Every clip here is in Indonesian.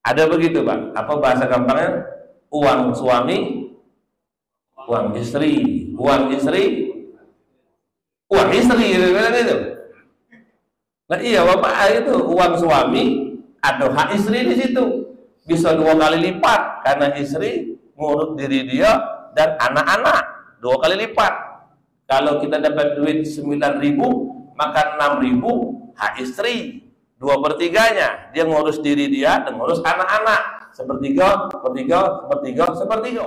Ada begitu Pak, apa bahasa gampangnya? Uang suami, uang istri, uang istri, uang istri, gitu. Nah iya Bapak, itu uang suami atau hak istri di situ bisa 2 kali lipat karena istri ngurut diri dia dan anak-anak 2 kali lipat. Kalau kita dapat duit 9.000, maka 6.000 hak istri, 2/3-nya dia ngurus diri dia dan ngurus anak-anak, sepertiga, sepertiga, sepertiga, sepertiga.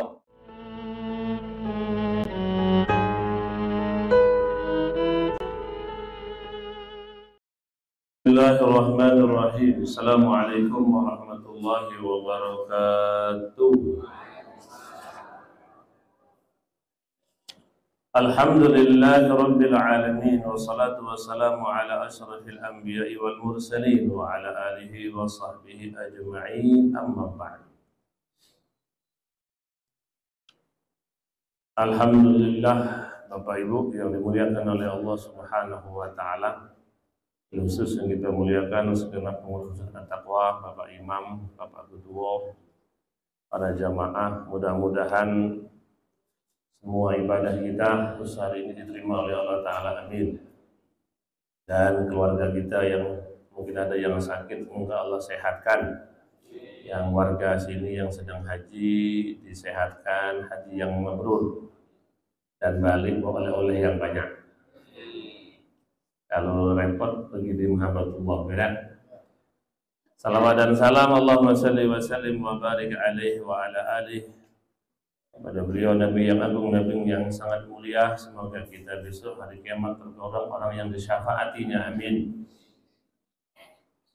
Bismillahirrahmanirrahim. Assalamualaikum warahmatullahi wabarakatuh. Alhamdulillahi rabbil alamin, wassalatu wassalamu ala asyrafil anbiya'i wal mursalin wa ala alihi wa sahbihi ajma'in, amma ba'd. Alhamdulillah Bapak Ibu yang dimuliakan oleh Allah Subhanahu wa taala, khusus yang kita muliakan segenap pengurus taqwa, Bapak Imam, Bapak Ketua, para jamaah, mudah-mudahan semua ibadah kita khusus hari ini diterima oleh Allah Ta'ala, amin. Dan keluarga kita yang mungkin ada yang sakit, semoga Allah sehatkan. Yang warga sini yang sedang haji disehatkan, haji yang mabrur, dan balik oleh-oleh yang banyak. Kalau repot pergi di Muhammadullah, berat. Salawat dan salam Allahumma salli wa sallim wa barik alaihi wa ala alihi, pada beliau Nabi yang agung, Nabi yang sangat mulia. Semoga kita besok hari kiamat tergolong orang yang disyafaatinya, amin.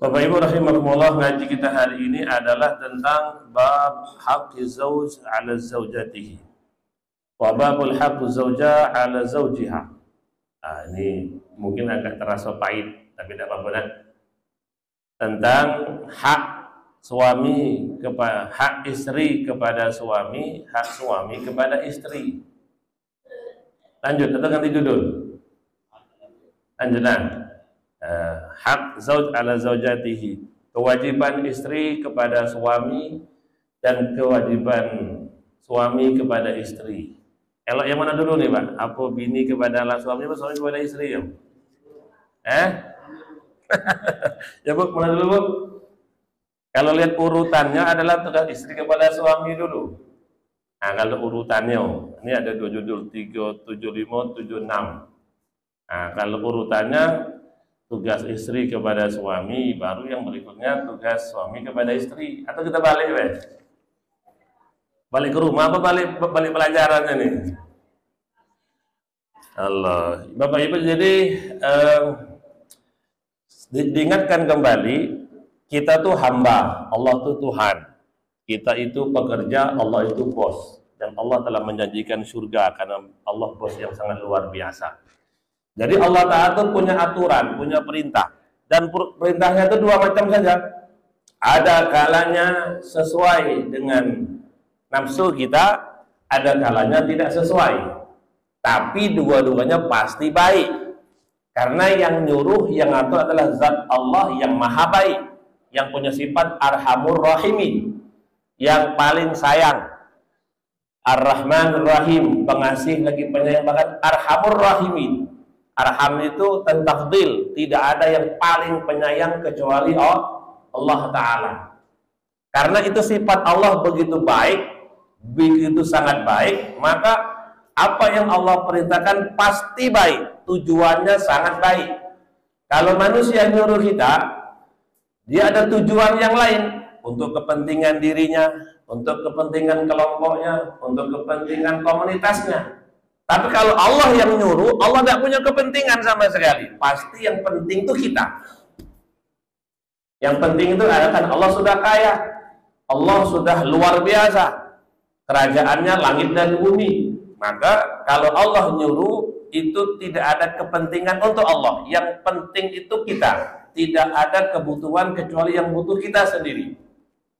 Bapak Ibu rahimakumullah, ngaji kita hari ini adalah tentang bab haqqi zauj ala zaujatihi wa babul haqqi zauja ala zaujiha. Ini mungkin agak terasa pahit, tapi tidak apa-apa. Tentang hak suami kepada hak istri kepada suami, hak suami kepada istri. Lanjut atau ganti judul? Lanjut. Hak zauj ala zaujatihi, kewajiban istri kepada suami dan kewajiban suami kepada istri. Elok yang mana dulu nih Pak? Apa bini kepada suami atau suami kepada istri ya? Ya Bu, mana dulu Bu? Kalau lihat urutannya adalah tugas istri kepada suami dulu. Nah kalau urutannya, ini ada 2 judul, 3, 7, 5, 7, 6. Nah kalau urutannya tugas istri kepada suami, baru yang berikutnya tugas suami kepada istri. Atau kita balik weh? Balik ke rumah apa balik pelajarannya nih? Allah, Bapak Ibu, jadi diingatkan kembali, kita tuh hamba, Allah tuh Tuhan. Kita itu pekerja, Allah itu bos. Dan Allah telah menjanjikan surga karena Allah bos yang sangat luar biasa. Jadi Allah Ta'ala tuh punya aturan, punya perintah. Dan perintahnya itu 2 macam saja. Ada kalanya sesuai dengan nafsu kita, ada kalanya tidak sesuai. Tapi dua-duanya pasti baik. Karena yang nyuruh, yang ngatur adalah zat Allah yang maha baik, yang punya sifat arhamur rahimin, yang paling sayang. Ar-Rahman Rahim, pengasih lagi penyayang, bahkan arhamur rahimin. Arham itu tafdil, tidak ada yang paling penyayang kecuali Allah Ta'ala. Karena itu sifat Allah begitu baik, begitu sangat baik, maka apa yang Allah perintahkan pasti baik, tujuannya sangat baik. Kalau manusia nyuruh kita, dia ada tujuan yang lain, untuk kepentingan dirinya, untuk kepentingan kelompoknya, untuk kepentingan komunitasnya. Tapi kalau Allah yang nyuruh, Allah tidak punya kepentingan sama sekali. Pasti yang penting itu kita. Yang penting itu adalah kan Allah sudah kaya, Allah sudah luar biasa, kerajaannya langit dan bumi. Maka kalau Allah nyuruh, itu tidak ada kepentingan untuk Allah. Yang penting itu kita. Tidak ada kebutuhan kecuali yang butuh kita sendiri.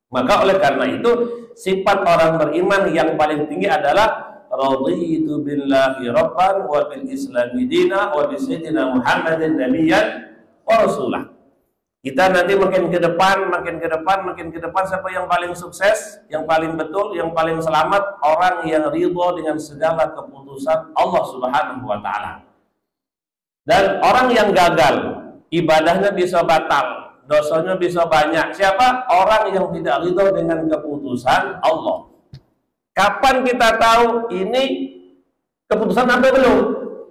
Maka oleh karena itu, sifat orang beriman yang paling tinggi adalah raditu billahi rabban wa bil islami dina wa bi sayyidina Muhammadin nabiyyan wa rasulah. Kita nanti makin ke depan, makin ke depan, makin ke depan, siapa yang paling sukses, yang paling betul, yang paling selamat? Orang yang ridho dengan segala keputusan Allah Subhanahu wa Ta'ala. Dan orang yang gagal, ibadahnya bisa batal, dosanya bisa banyak. Siapa? Orang yang tidak ridho dengan keputusan Allah. Kapan kita tahu ini keputusan apa belum?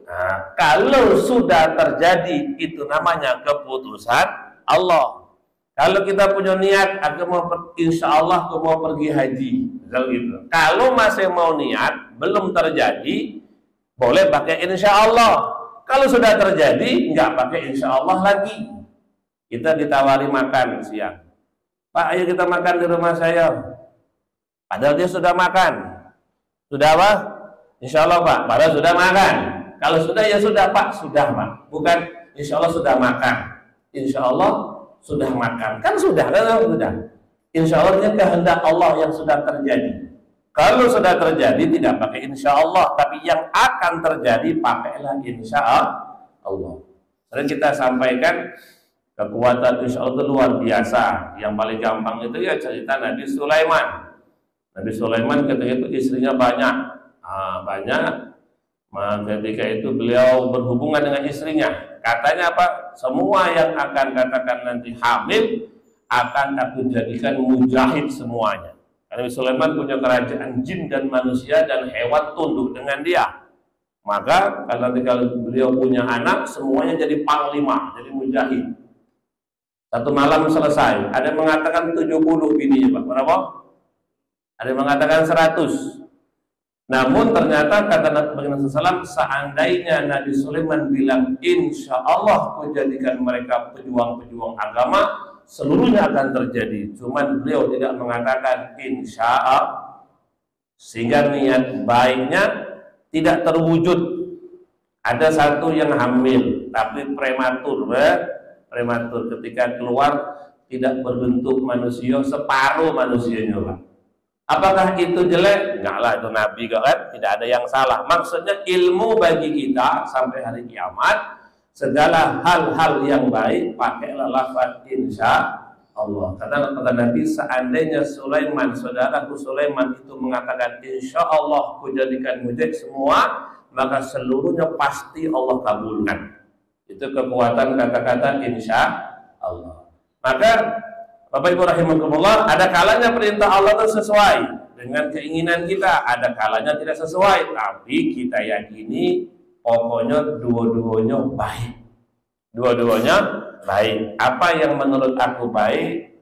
Nah, kalau sudah terjadi, itu namanya keputusan Allah. Kalau kita punya niat, aku mau insya Allah aku mau pergi haji, gitu. Kalau masih mau niat, belum terjadi, boleh pakai insya Allah. Kalau sudah terjadi, nggak pakai insya Allah lagi. Kita ditawari makan siang, Pak, ayo kita makan di rumah saya. Padahal dia sudah makan. Sudah apa? Insya Allah Pak, padahal sudah makan. Kalau sudah ya sudah Pak, sudah Pak. Bukan insya Allah sudah makan. Insya Allah sudah makan, kan sudah, kan sudah. Insya Allah ini kehendak Allah yang sudah terjadi. Kalau sudah terjadi tidak pakai insya Allah, tapi yang akan terjadi pakailah insya Allah. Sering kita sampaikan kekuatan insya Allah itu luar biasa. Yang paling gampang itu ya cerita Nabi Sulaiman. Nabi Sulaiman ketika itu istrinya banyak, ketika itu beliau berhubungan dengan istrinya. Katanya apa? Semua yang akan katakan nanti hamil akan aku jadikan mujahid semuanya. Karena Sulaiman punya kerajaan jin dan manusia dan hewan tunduk dengan dia. Maka kalau beliau punya anak, semuanya jadi panglima, jadi mujahid. Satu malam selesai. Ada yang mengatakan 70 bininya Pak. Berapa? Ada yang mengatakan 100. Namun ternyata kata Nabi SAW, seandainya Nabi Sulaiman bilang insya Allah aku jadikan mereka pejuang-pejuang agama, seluruhnya akan terjadi. Cuman beliau tidak mengatakan insya Allah, sehingga niat baiknya tidak terwujud. Ada satu yang hamil tapi prematur, ketika keluar tidak berbentuk manusia, separuh manusianya Pak. Apakah itu jelek? Enggak lah, itu Nabi kan, tidak ada yang salah. Maksudnya ilmu bagi kita sampai hari kiamat, segala hal-hal yang baik pakailah lafaz insya Allah. Karena kata Nabi, seandainya Sulaiman, saudaraku Sulaiman itu mengatakan insya Allah ku jadikan mujahid semua, maka seluruhnya pasti Allah kabulkan. Itu kekuatan kata-kata insya Allah. Maka Bapak Ibu rahimakumullah, ada kalanya perintah Allah itu sesuai dengan keinginan kita, ada kalanya tidak sesuai, tapi kita yakini pokoknya dua-duanya baik. Dua-duanya baik. Apa yang menurut aku baik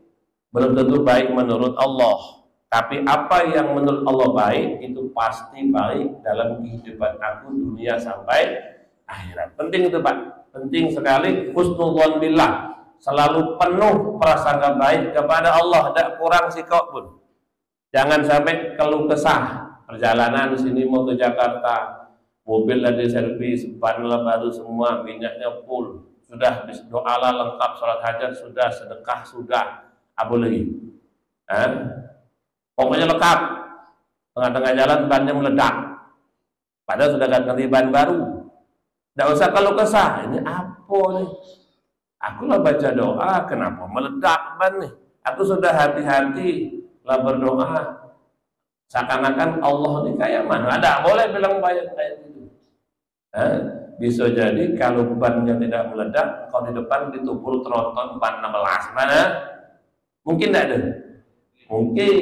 belum tentu baik menurut Allah. Tapi apa yang menurut Allah baik itu pasti baik dalam kehidupan aku dunia sampai akhirat. Penting itu Pak. Penting sekali husnudzon billah. Selalu penuh prasangka baik kepada Allah, tidak kurang sikap pun. Jangan sampai keluh kesah. Perjalanan sini mau ke Jakarta, mobil lagi servis, ban baru semua, minyaknya full. Sudah doa lengkap, sholat hajat sudah, sedekah sudah, apa lagi? Pokoknya lengkap. Tengah-tengah jalan bannya meledak. Padahal sudah ganti ban baru. Tidak usah keluh kesah. Ini apa nih? Aku lah baca doa, kenapa meledak ban nih? Aku sudah hati-hati lah berdoa. Seakan-akan Allah ini kayak mana? Ada boleh bilang banyak kayak gitu. Bisa jadi kalau bannya tidak meledak, kalau di depan ditupul tronton ban 16, mana? Mungkin tidak ada. Mungkin,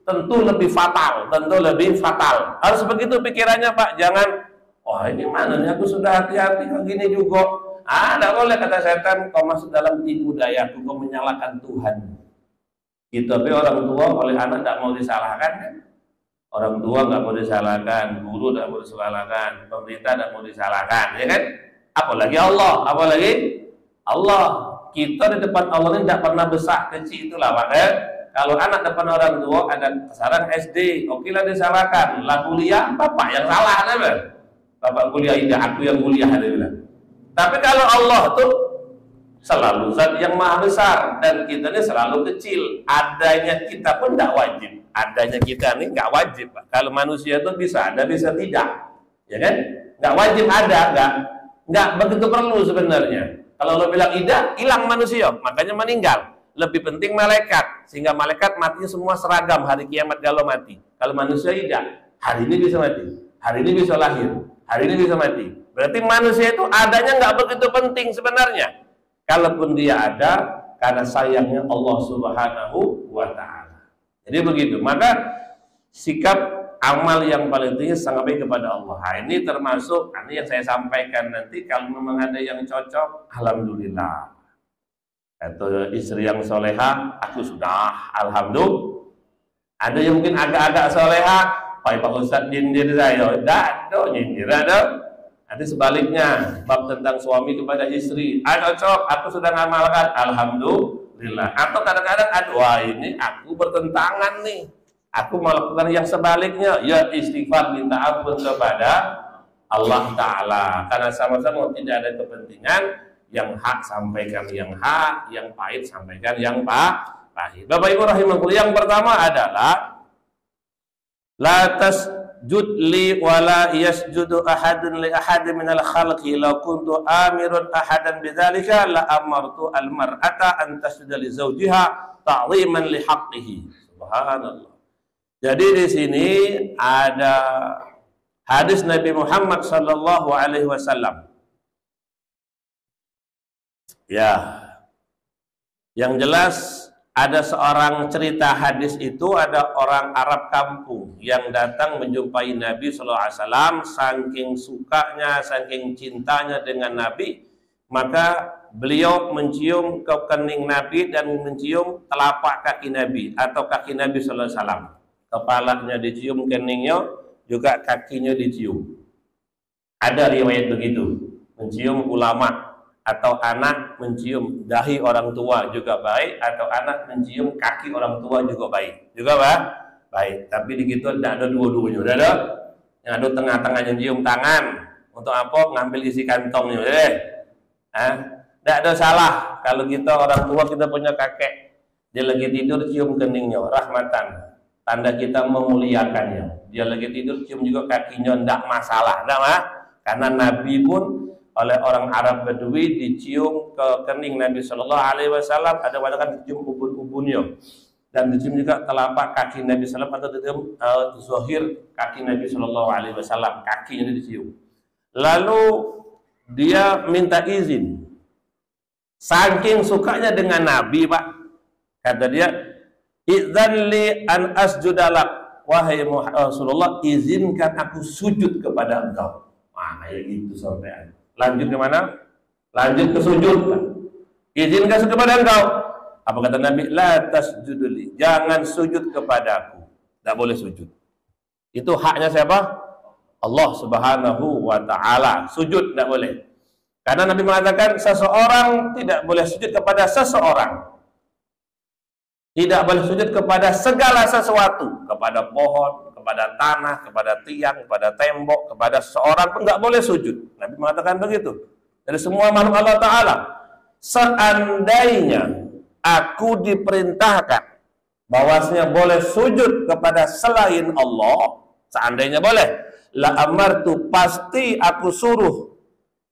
tentu lebih fatal, Harus begitu pikirannya Pak. Jangan, wah ini mana nih? Aku sudah hati-hati kok gini juga. Tidak boleh kata setan, kau masuk dalam tipu dayaku, kau menyalahkan Tuhan. Itu tapi orang tua oleh anak tidak mau disalahkan kan? Orang tua nggak mau disalahkan, guru tidak mau disalahkan, pemerintah tidak mau disalahkan, ya kan? Apalagi Allah, Allah. Kita di depan Allah ini tidak pernah besar kecil, itulah makanya kalau anak depan orang tua ada kesalahan SD, oke lah disalahkan. Lah kuliah, bapak yang salah, kan? Bapak kuliah tidak, aku yang kuliah, ada bilang. Tapi kalau Allah tuh selalu zat yang maha besar dan kita ini selalu kecil. Adanya kita pun tidak wajib. Adanya kita ini nggak wajib. Kalau manusia itu bisa ada, bisa tidak, ya kan? Nggak wajib ada, nggak begitu perlu sebenarnya. Kalau Allah bilang tidak, hilang manusia, makanya meninggal. Lebih penting malaikat, sehingga malaikat matinya semua seragam hari kiamat kalau mati. Kalau manusia tidak, hari ini bisa mati, hari ini bisa lahir, hari ini bisa mati. Berarti manusia itu adanya nggak begitu penting sebenarnya. Kalaupun dia ada, karena sayangnya Allah Subhanahu wa Ta'ala. Jadi begitu. Maka sikap amal yang paling tinggi sampai kepada Allah. Nah, ini termasuk ini yang saya sampaikan nanti. Kalau memang ada yang cocok, alhamdulillah. Atau istri yang soleha, aku sudah, alhamdulillah. Ada yang mungkin agak-agak soleha, Pak Ustadz nyindir saya, tidak, nyindir ada. Nanti sebaliknya, bab tentang suami kepada istri, cocok, aku sudah ngamalkan, alhamdulillah. Atau kadang-kadang, wah ini aku bertentangan nih. Aku melakukan yang sebaliknya, ya istighfar minta ampun kepada Allah Ta'ala. Karena sama-sama tidak ada kepentingan, yang hak sampaikan yang hak, yang pahit sampaikan yang pahit. Bapak Ibu rahimahullah, yang pertama adalah la tasjud li wa la yasjudu ahadun li ahadin minal khalqi law kuntu amirun ahadan bidzalika la amartu al mar'ata an tasjuda li zawjiha ta'ziman li haqqihi. Subhanallah. Jadi di sini ada hadis Nabi Muhammad sallallahu alaihi wasallam. Ya. Yang jelas ada seorang cerita hadis itu, ada orang Arab kampung yang datang menjumpai Nabi sallallahu alaihi wasallam, saking sukanya, saking cintanya dengan Nabi, maka beliau mencium ke kening Nabi dan mencium telapak kaki Nabi atau kaki Nabi sallallahu alaihi wasallam. Kepalanya dicium, keningnya juga kakinya dicium. Ada riwayat begitu. Mencium ulama atau anak mencium dahi orang tua juga baik, atau anak mencium kaki orang tua juga baik. Juga baik. Tapi begitu tidak ada dua-duanya. Udah ada yang ada tengah-tengahnya cium tangan. Untuk apa? Ngambil isi kantongnya. Tidak ada salah kalau kita orang tua, kita punya kakek, dia lagi tidur cium keningnya, rahmatan. Tanda kita memuliakannya. Dia lagi tidur cium juga kakinya, tidak masalah, karena Nabi pun oleh orang Arab Badui dicium ke kening Nabi Shallallahu Alaihi Wasallam, ada kan dicium ubun-ubunnya, dan dicium juga telapak kaki Nabi Sallam, atau dicium zahir kaki Nabi Shallallahu Alaihi Wasallam, kakinya dicium. Lalu dia minta izin, saking sukanya dengan Nabi, Pak, kata dia, idzan li an asjudalak, wahai Rasulullah, izinkan aku sujud kepada engkau. Kayak gitu sampai. Lanjut ke mana? Lanjut ke sujud. Izinkan sujud kepada engkau. Apa kata Nabi? La tasjuduli, jangan sujud kepadaku. Tidak boleh sujud. Itu haknya siapa? Allah Subhanahu wa Ta'ala. Sujud tidak boleh. Karena Nabi mengatakan seseorang tidak boleh sujud kepada seseorang. Tidak boleh sujud kepada segala sesuatu, kepada pohon, kepada tanah, kepada tiang, kepada tembok, kepada seorang pun nggak boleh sujud. Nabi mengatakan begitu. Dari semua makhluk Allah Ta'ala. Seandainya aku diperintahkan bahwasanya boleh sujud kepada selain Allah, seandainya boleh, la amartu, pasti aku suruh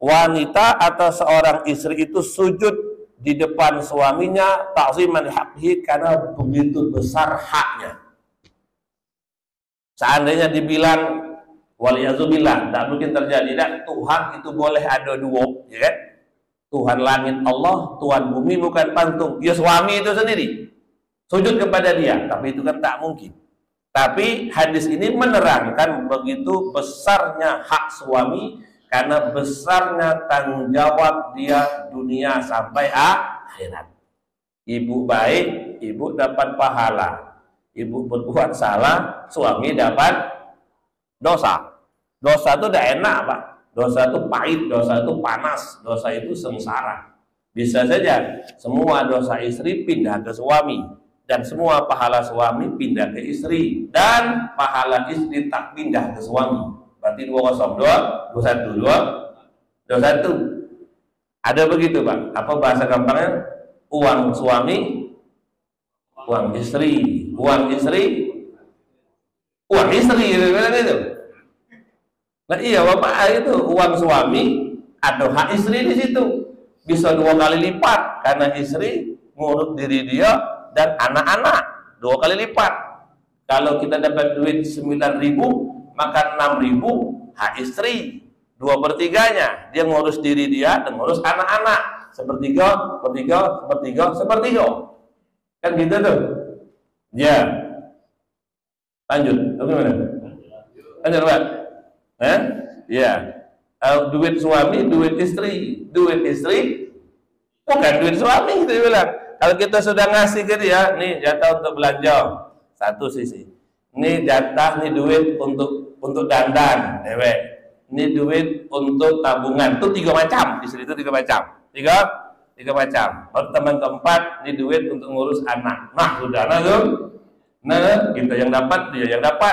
wanita atau seorang istri itu sujud di depan suaminya, ta'ziman haqqihi, karena begitu besar haknya. Seandainya dibilang waliyazubillah, tidak mungkin terjadi. Dan Tuhan itu boleh ada dua, ya kan? Tuhan langit Allah, Tuhan bumi bukan pantung. Dia suami itu sendiri, sujud kepada dia, tapi itu kan tak mungkin. Tapi hadis ini menerangkan begitu besarnya hak suami, karena besarnya tanggung jawab dia dunia sampai akhirat. Ibu baik, ibu dapat pahala. Ibu berbuat salah, suami dapat dosa. Dosa itu tidak enak, Pak. Dosa itu pahit, dosa itu panas, dosa itu sengsara. Bisa saja semua dosa istri pindah ke suami, dan semua pahala suami pindah ke istri, dan pahala istri tak pindah ke suami. Berarti 202, 21. Ada begitu, Pak. Apa bahasa gampangnya? Uang suami, uang istri, uang istri, uang istri, gitu. Nah iya, Bapak, itu uang suami, ada hak istri di situ. bisa 2 kali lipat karena istri ngurus diri dia dan anak-anak 2 kali lipat. Kalau kita dapat duit 9.000, maka 6.000 hak istri, 2/3-nya dia ngurus diri dia dan ngurus anak-anak, sepertiga, sepertiga, kan gitu tuh. Ya, lanjut, bagaimana? Lanjut Pak? Ya, duit suami, duit istri bukan duit suami, kita bilang. Kalau kita sudah ngasih ke dia, nih jatah untuk belanja, satu sisi. Ini jatah, nih duit untuk dandan, dewek. Ini duit untuk tabungan, itu 3 macam. Istri itu 3 macam. Tiga macam. Baru teman keempat, ini duit untuk ngurus anak. Nah, sudah kita yang dapat, dia yang dapat.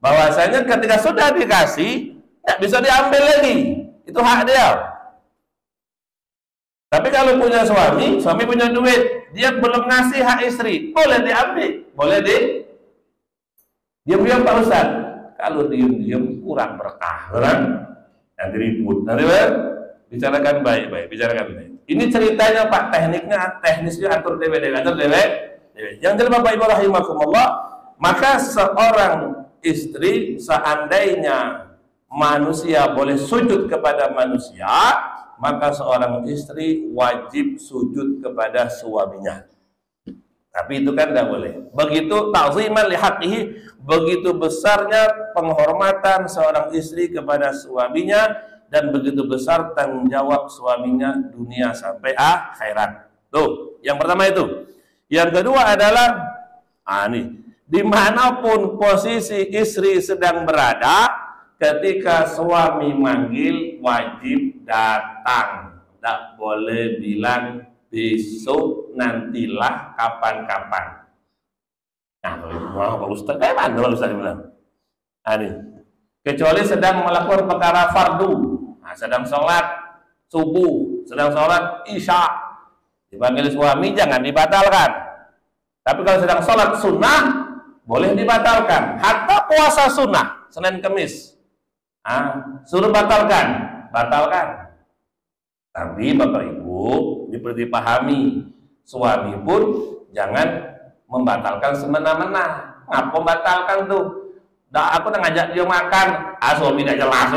Bahwasanya ketika sudah dikasih, nggak bisa diambil lagi. Itu hak dia. Tapi kalau punya suami punya duit, dia belum ngasih hak istri, boleh diambil, boleh diam-diam Pak Ustaz. Kalau diam-diam kurang berkah, kan? Nanti ribut, nanti bicarakan baik-baik, bicarakan baik. Ini ceritanya Pak, teknisnya atur dewek. Yang jelas Bapak Ibu rahimakumullah, maka seorang istri seandainya manusia boleh sujud kepada manusia, maka seorang istri wajib sujud kepada suaminya. Tapi itu kan tidak boleh. Begitu ta'ziman li haqqihi, begitu besarnya penghormatan seorang istri kepada suaminya, dan begitu besar tanggung jawab suaminya dunia sampai akhirat. Tuh, yang pertama itu. Yang kedua adalah dimanapun posisi istri sedang berada, ketika suami manggil wajib datang. Tidak boleh bilang besok, nantilah, kapan-kapan. Nah, Pak Ustaz, mana Pak Ustaz bilang? Kecuali sedang melakukan perkara fardu. Sedang sholat subuh, sedang sholat isya, dipanggil suami jangan dibatalkan. Tapi kalau sedang sholat sunnah, boleh dibatalkan. Hatta puasa sunnah, Senin Kemis, suruh batalkan. Tapi Bapak Ibu dipahami, suami pun jangan membatalkan semena-mena. Ngapa membatalkan tuh? Aku udah ngajak dia makan, suami tidak jelas,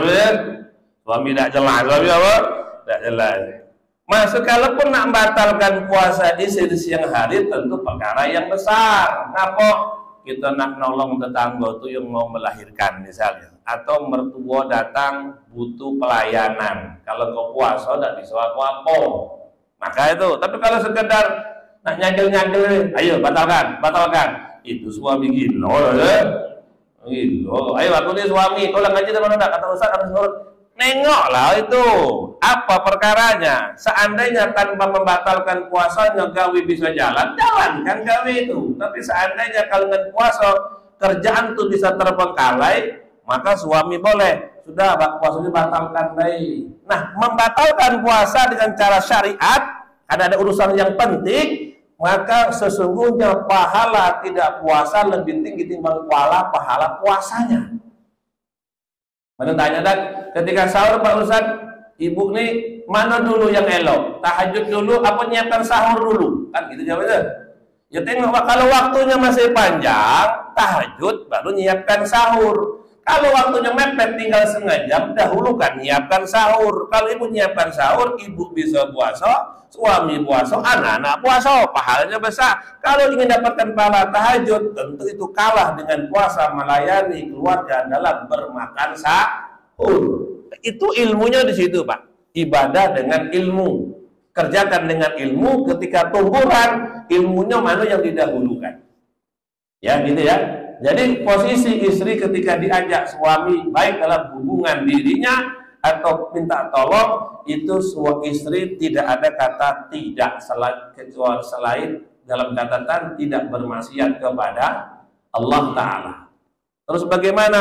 suami tidak jelas, suami apa? Tidak jelas. Masuk kalaupun nak membatalkan puasa di siang hari, tentu perkara yang besar. Ngapa? Kita nak nolong tetangga itu yang mau melahirkan misalnya, atau mertua datang butuh pelayanan. Kalau kau puasa tidak bisa apa-apa, maka itu. Tapi kalau sekedar nak nyagel-nyagel, ayo batalkan. Itu suami gila, Ayo aku nih suami, kau ngaji dari mana? Kata Ustaz harus nurut. Nengoklah itu apa perkaranya. Seandainya tanpa membatalkan puasanya gawe bisa jalankan gawe itu. Tapi seandainya kalau dengan puasa kerjaan itu bisa terbengkalai, maka suami boleh sudah puasanya batalkan baik. Nah, membatalkan puasa dengan cara syariat, ada urusan yang penting, maka sesungguhnya pahala tidak puasa lebih tinggi timbang pahala puasanya. Mana tanya ketika sahur Pak Ustaz, ibu nih mana dulu yang elok? Tahajud dulu apa nyiapkan sahur dulu? Kan gitu jawabnya. Ya tengok kalau waktunya masih panjang, tahajud baru nyiapkan sahur. Kalau waktunya mepet tinggal setengah jam, dahulukan nyiapkan sahur. Kalau ibu nyiapkan sahur, ibu bisa puasa, suami puasa, anak-anak puasa, pahalanya besar. Kalau ingin dapatkan pahala tahajud, tentu itu kalah dengan puasa melayani keluarga dalam bermakan sahur. Itu ilmunya di situ, Pak. Ibadah dengan ilmu, kerjakan dengan ilmu. Ketika tumbuhan, ilmunya mana yang didahulukan. Ya, gitu ya. Jadi posisi istri ketika diajak suami baik dalam hubungan dirinya atau minta tolong, itu suami istri tidak ada kata tidak kecuali selain dalam catatan tidak bermaksiat kepada Allah Ta'ala. Terus bagaimana?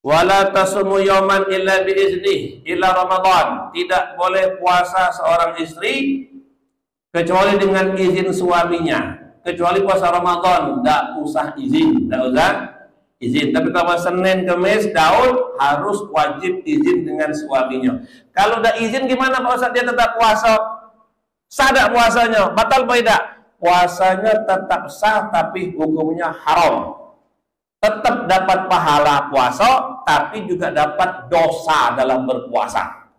Wala tasumu yawman illa biiznih illa Ramadan. Tidak boleh puasa seorang istri kecuali dengan izin suaminya. Kecuali puasa Ramadan, tidak usah izin, tidak usah izin. Tapi kalau Senin, Kamis, Daud harus wajib izin dengan suaminya. Kalau udah izin gimana Pak Ustaz? Dia tetap puasa. Sah tak puasanya? Batal apa tidak? Puasanya tetap sah tapi hukumnya haram. Tetap dapat pahala puasa, tapi juga dapat dosa dalam berpuasa.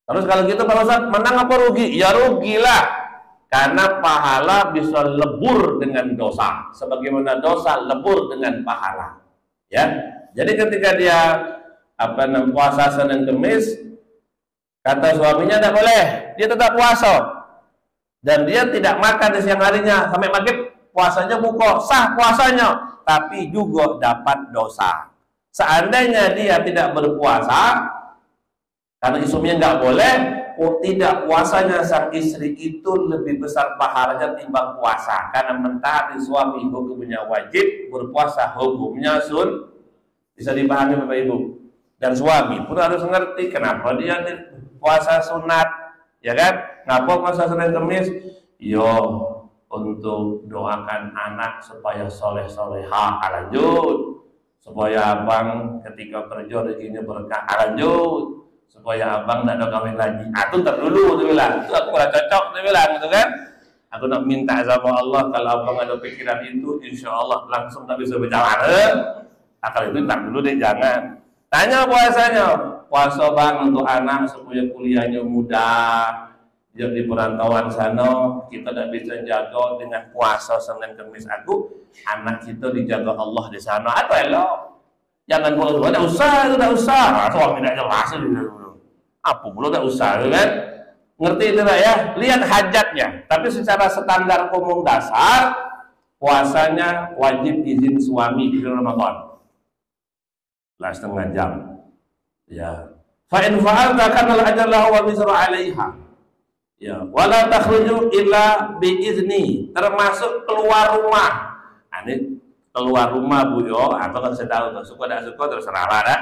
Terus kalau gitu Pak Ustaz, menang apa rugi? Ya rugilah. Karena pahala bisa lebur dengan dosa, sebagaimana dosa lebur dengan pahala. Ya, jadi ketika dia puasa Senin Kemis, kata suaminya tidak boleh, dia tetap puasa, dan dia tidak makan di siang harinya sampai maghrib, puasanya buka, sah puasanya, tapi juga dapat dosa. Seandainya dia tidak berpuasa, karena suaminya nggak boleh, tidak puasanya sang istri itu lebih besar pahalanya timbang puasa, karena mentaati suami hukumnya wajib, berpuasa hukumnya bisa dipahami Bapak Ibu. Dan suami pun harus ngerti kenapa dia puasa sunat, ya kan? Ngapa puasa Senin Kemis? Yo, untuk doakan anak supaya soleh-soleha, lanjut, supaya abang ketika kerja rezekinya berkah, lanjut, supaya abang tidak ada kawin lagi. Aku ntar dulu, dia bilang. Itu aku kurang cocok, dia bilang, gitu kan? Aku nak minta sama Allah kalau abang ada pikiran itu, insya Allah langsung tak bisa berjalan. Kalau itu ntar dulu deh, jangan. Tanya puasanya, puasa bang untuk anak supaya kuliahnya mudah. Dia di perantauan sana, kita tidak bisa jaga dengan puasa Senin Kemis. Anak kita dijaga Allah di sana. Atau elok. Jangan kalau tidak usah, tidak usah. Suami tidak jelas dulu. Apa belum tidak usah, kan? Ngerti itu ya? Lihat hajatnya. Tapi secara standar umum dasar, puasanya wajib izin suami di Ramadan. 1,5 jam. Ya. Fa in fa'alta kana al-ajr lahu wa wizru 'alaiha. Ya, wala takhruju illa bi izni. Termasuk keluar rumah. Ini keluar rumah Bu yo, atau kan saya tahu suka tidak suka terserah lah.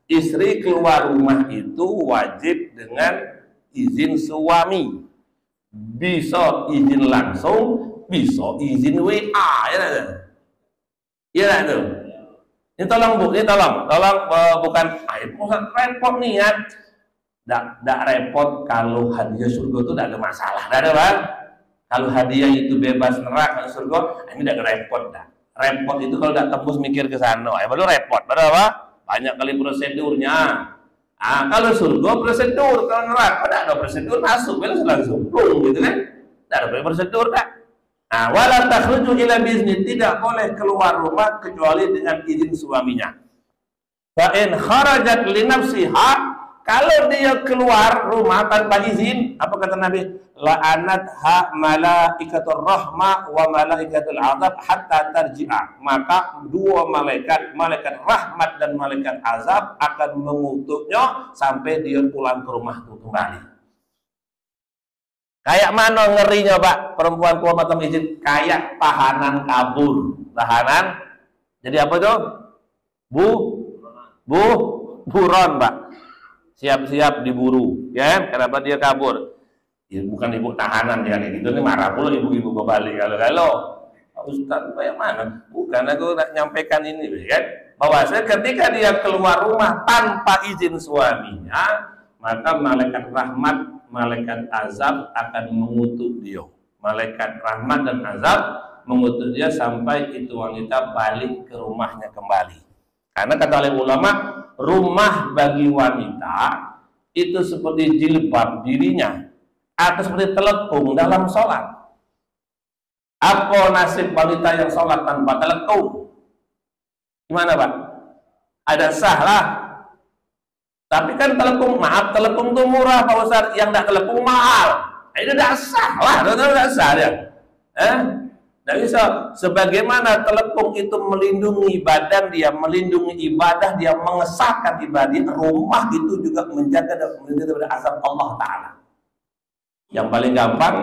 Istri keluar rumah itu wajib dengan izin suami. Bisa izin langsung, bisa izin WA, ya tak? Iya tak tuh? Ini tolong Bu, ini tolong bukan repot nih ya. Tidak repot kalau hadiah surga itu tidak ada masalah, tidak ada Bang. Kalau hadiah itu bebas neraka surga, ini tidak repot dah. Repot itu kalau tidak tembus mikir ke sana, baru repot. Baru apa? Banyak kali prosedurnya. Kalau surga prosedur, kalau neraka tidak ada prosedur, masuk langsung, gitu kan? Tidak ada prosedur dah. Wala takhruju ila bizni, tidak boleh keluar rumah kecuali dengan izin suaminya. Fa in kharajat li nafsiha, kalau dia keluar rumah tanpa izin, apa kata Nabi? La'anatha malaikatur rahmah wa malaikatul azab hatta tarji'a. Maka dua malaikat rahmat dan malaikat azab akan mengutuknya sampai dia pulang ke rumah itu kembali. Kayak mana ngerinya Pak perempuan keluar tanpa izin? Kayak tahanan kabur. Tahanan jadi apa itu? Buron Pak. Siap-siap diburu, ya? Kenapa dia kabur? Ya, bukan ibu tahanan ya kayak gitu, ini marah pula ibu-ibu ke Bali kalau Ustaz kayak mana? Bukan, aku nak nyampaikan ini, kan? Bahwa ketika dia keluar rumah tanpa izin suaminya, maka malaikat rahmat, malaikat azab akan mengutuk dia. Malaikat rahmat dan azab mengutuk dia sampai itu wanita balik ke rumahnya kembali. Karena kata oleh ulama, rumah bagi wanita itu seperti jilbab dirinya atau seperti telekung dalam sholat. Apa nasib wanita yang sholat tanpa telekung? Gimana Pak? Ada sah lah. Tapi kan telekung itu murah Pak Ustaz. Yang tidak telekung mahal. Itu tidak sah lah. Tidak sah dia. Tidak bisa. Sebagaimana telekung itu melindungi badan dia, melindungi ibadah dia, mengesahkan ibadah, rumah itu juga menjaga dan melindungi dari azab Allah Ta'ala. Yang paling gampang,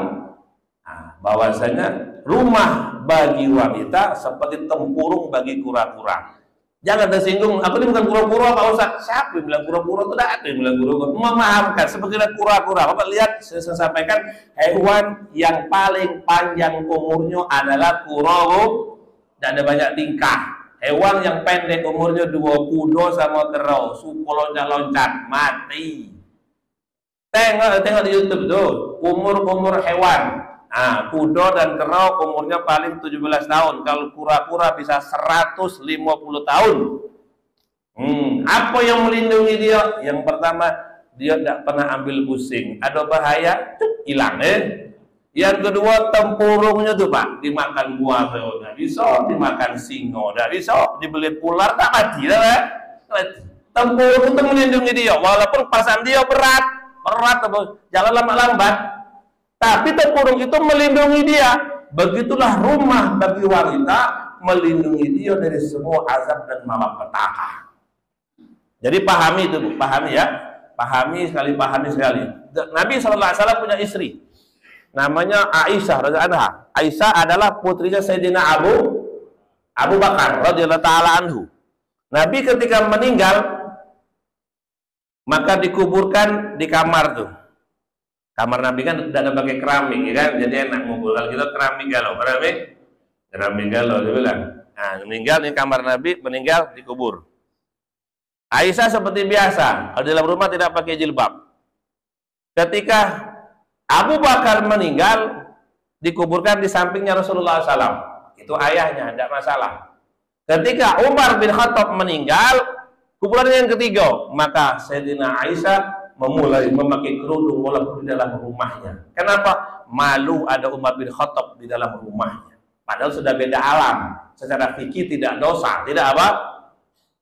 bahwasanya rumah bagi wanita seperti tempurung bagi kura-kura. Jangan tersinggung, aku ini bukan kura-kura Pak Ustaz. Siapa yang bilang kura-kura? Tidak ada yang bilang kura-kura. Memahamkan seperti kura-kura. Bapak lihat, saya sampaikan, hewan yang paling panjang umurnya adalah kura-kura. Tidak ada banyak tingkah. Hewan yang pendek umurnya 2 kudo sama kerau, suku loncat-loncat, mati. Tengok di YouTube tuh, umur hewan. Nah, kudo dan kerau umurnya paling 17 tahun. Kalau kura-kura bisa 150 tahun. Apa yang melindungi dia? Yang pertama, dia tidak pernah ambil pusing. Ada bahaya, hilang. Yang kedua, tempurungnya tuh Pak, dimakan buah nggak bisa, dimakan singo nggak bisa, dibeli ular tak mati lah. Tempurung itu melindungi dia, walaupun pasan dia berat, jalan lambat, tapi tempurung itu melindungi dia. Begitulah rumah bagi wanita, melindungi dia dari semua azab dan malapetaka. Jadi pahami itu, Bu, pahami ya, pahami sekali. Nabi SAW punya istri. Namanya Aisyah radhiyallahu anha. Aisyah adalah putrinya Sayyidina Abu Bakar radhiyallahu taala anhu. Nabi ketika meninggal maka dikuburkan di kamar tuh. Kamar Nabi kan tidak ada pakai keramik ya kan, jadi enak ngubur. Kalau kita keramik galau dia bilang. Nah, meninggal di kamar Nabi, meninggal dikubur. Aisyah seperti biasa, kalau di dalam rumah tidak pakai jilbab. Ketika Abu Bakar meninggal, dikuburkan di sampingnya Rasulullah SAW. Itu ayahnya, tidak masalah. Ketika Umar bin Khattab meninggal, kuburan yang ketiga, maka Sayyidina Aisyah memulai memakai kerudung walaupun di dalam rumahnya. Kenapa? Malu ada Umar bin Khattab di dalam rumahnya. Padahal sudah beda alam. Secara fikih tidak dosa, tidak apa?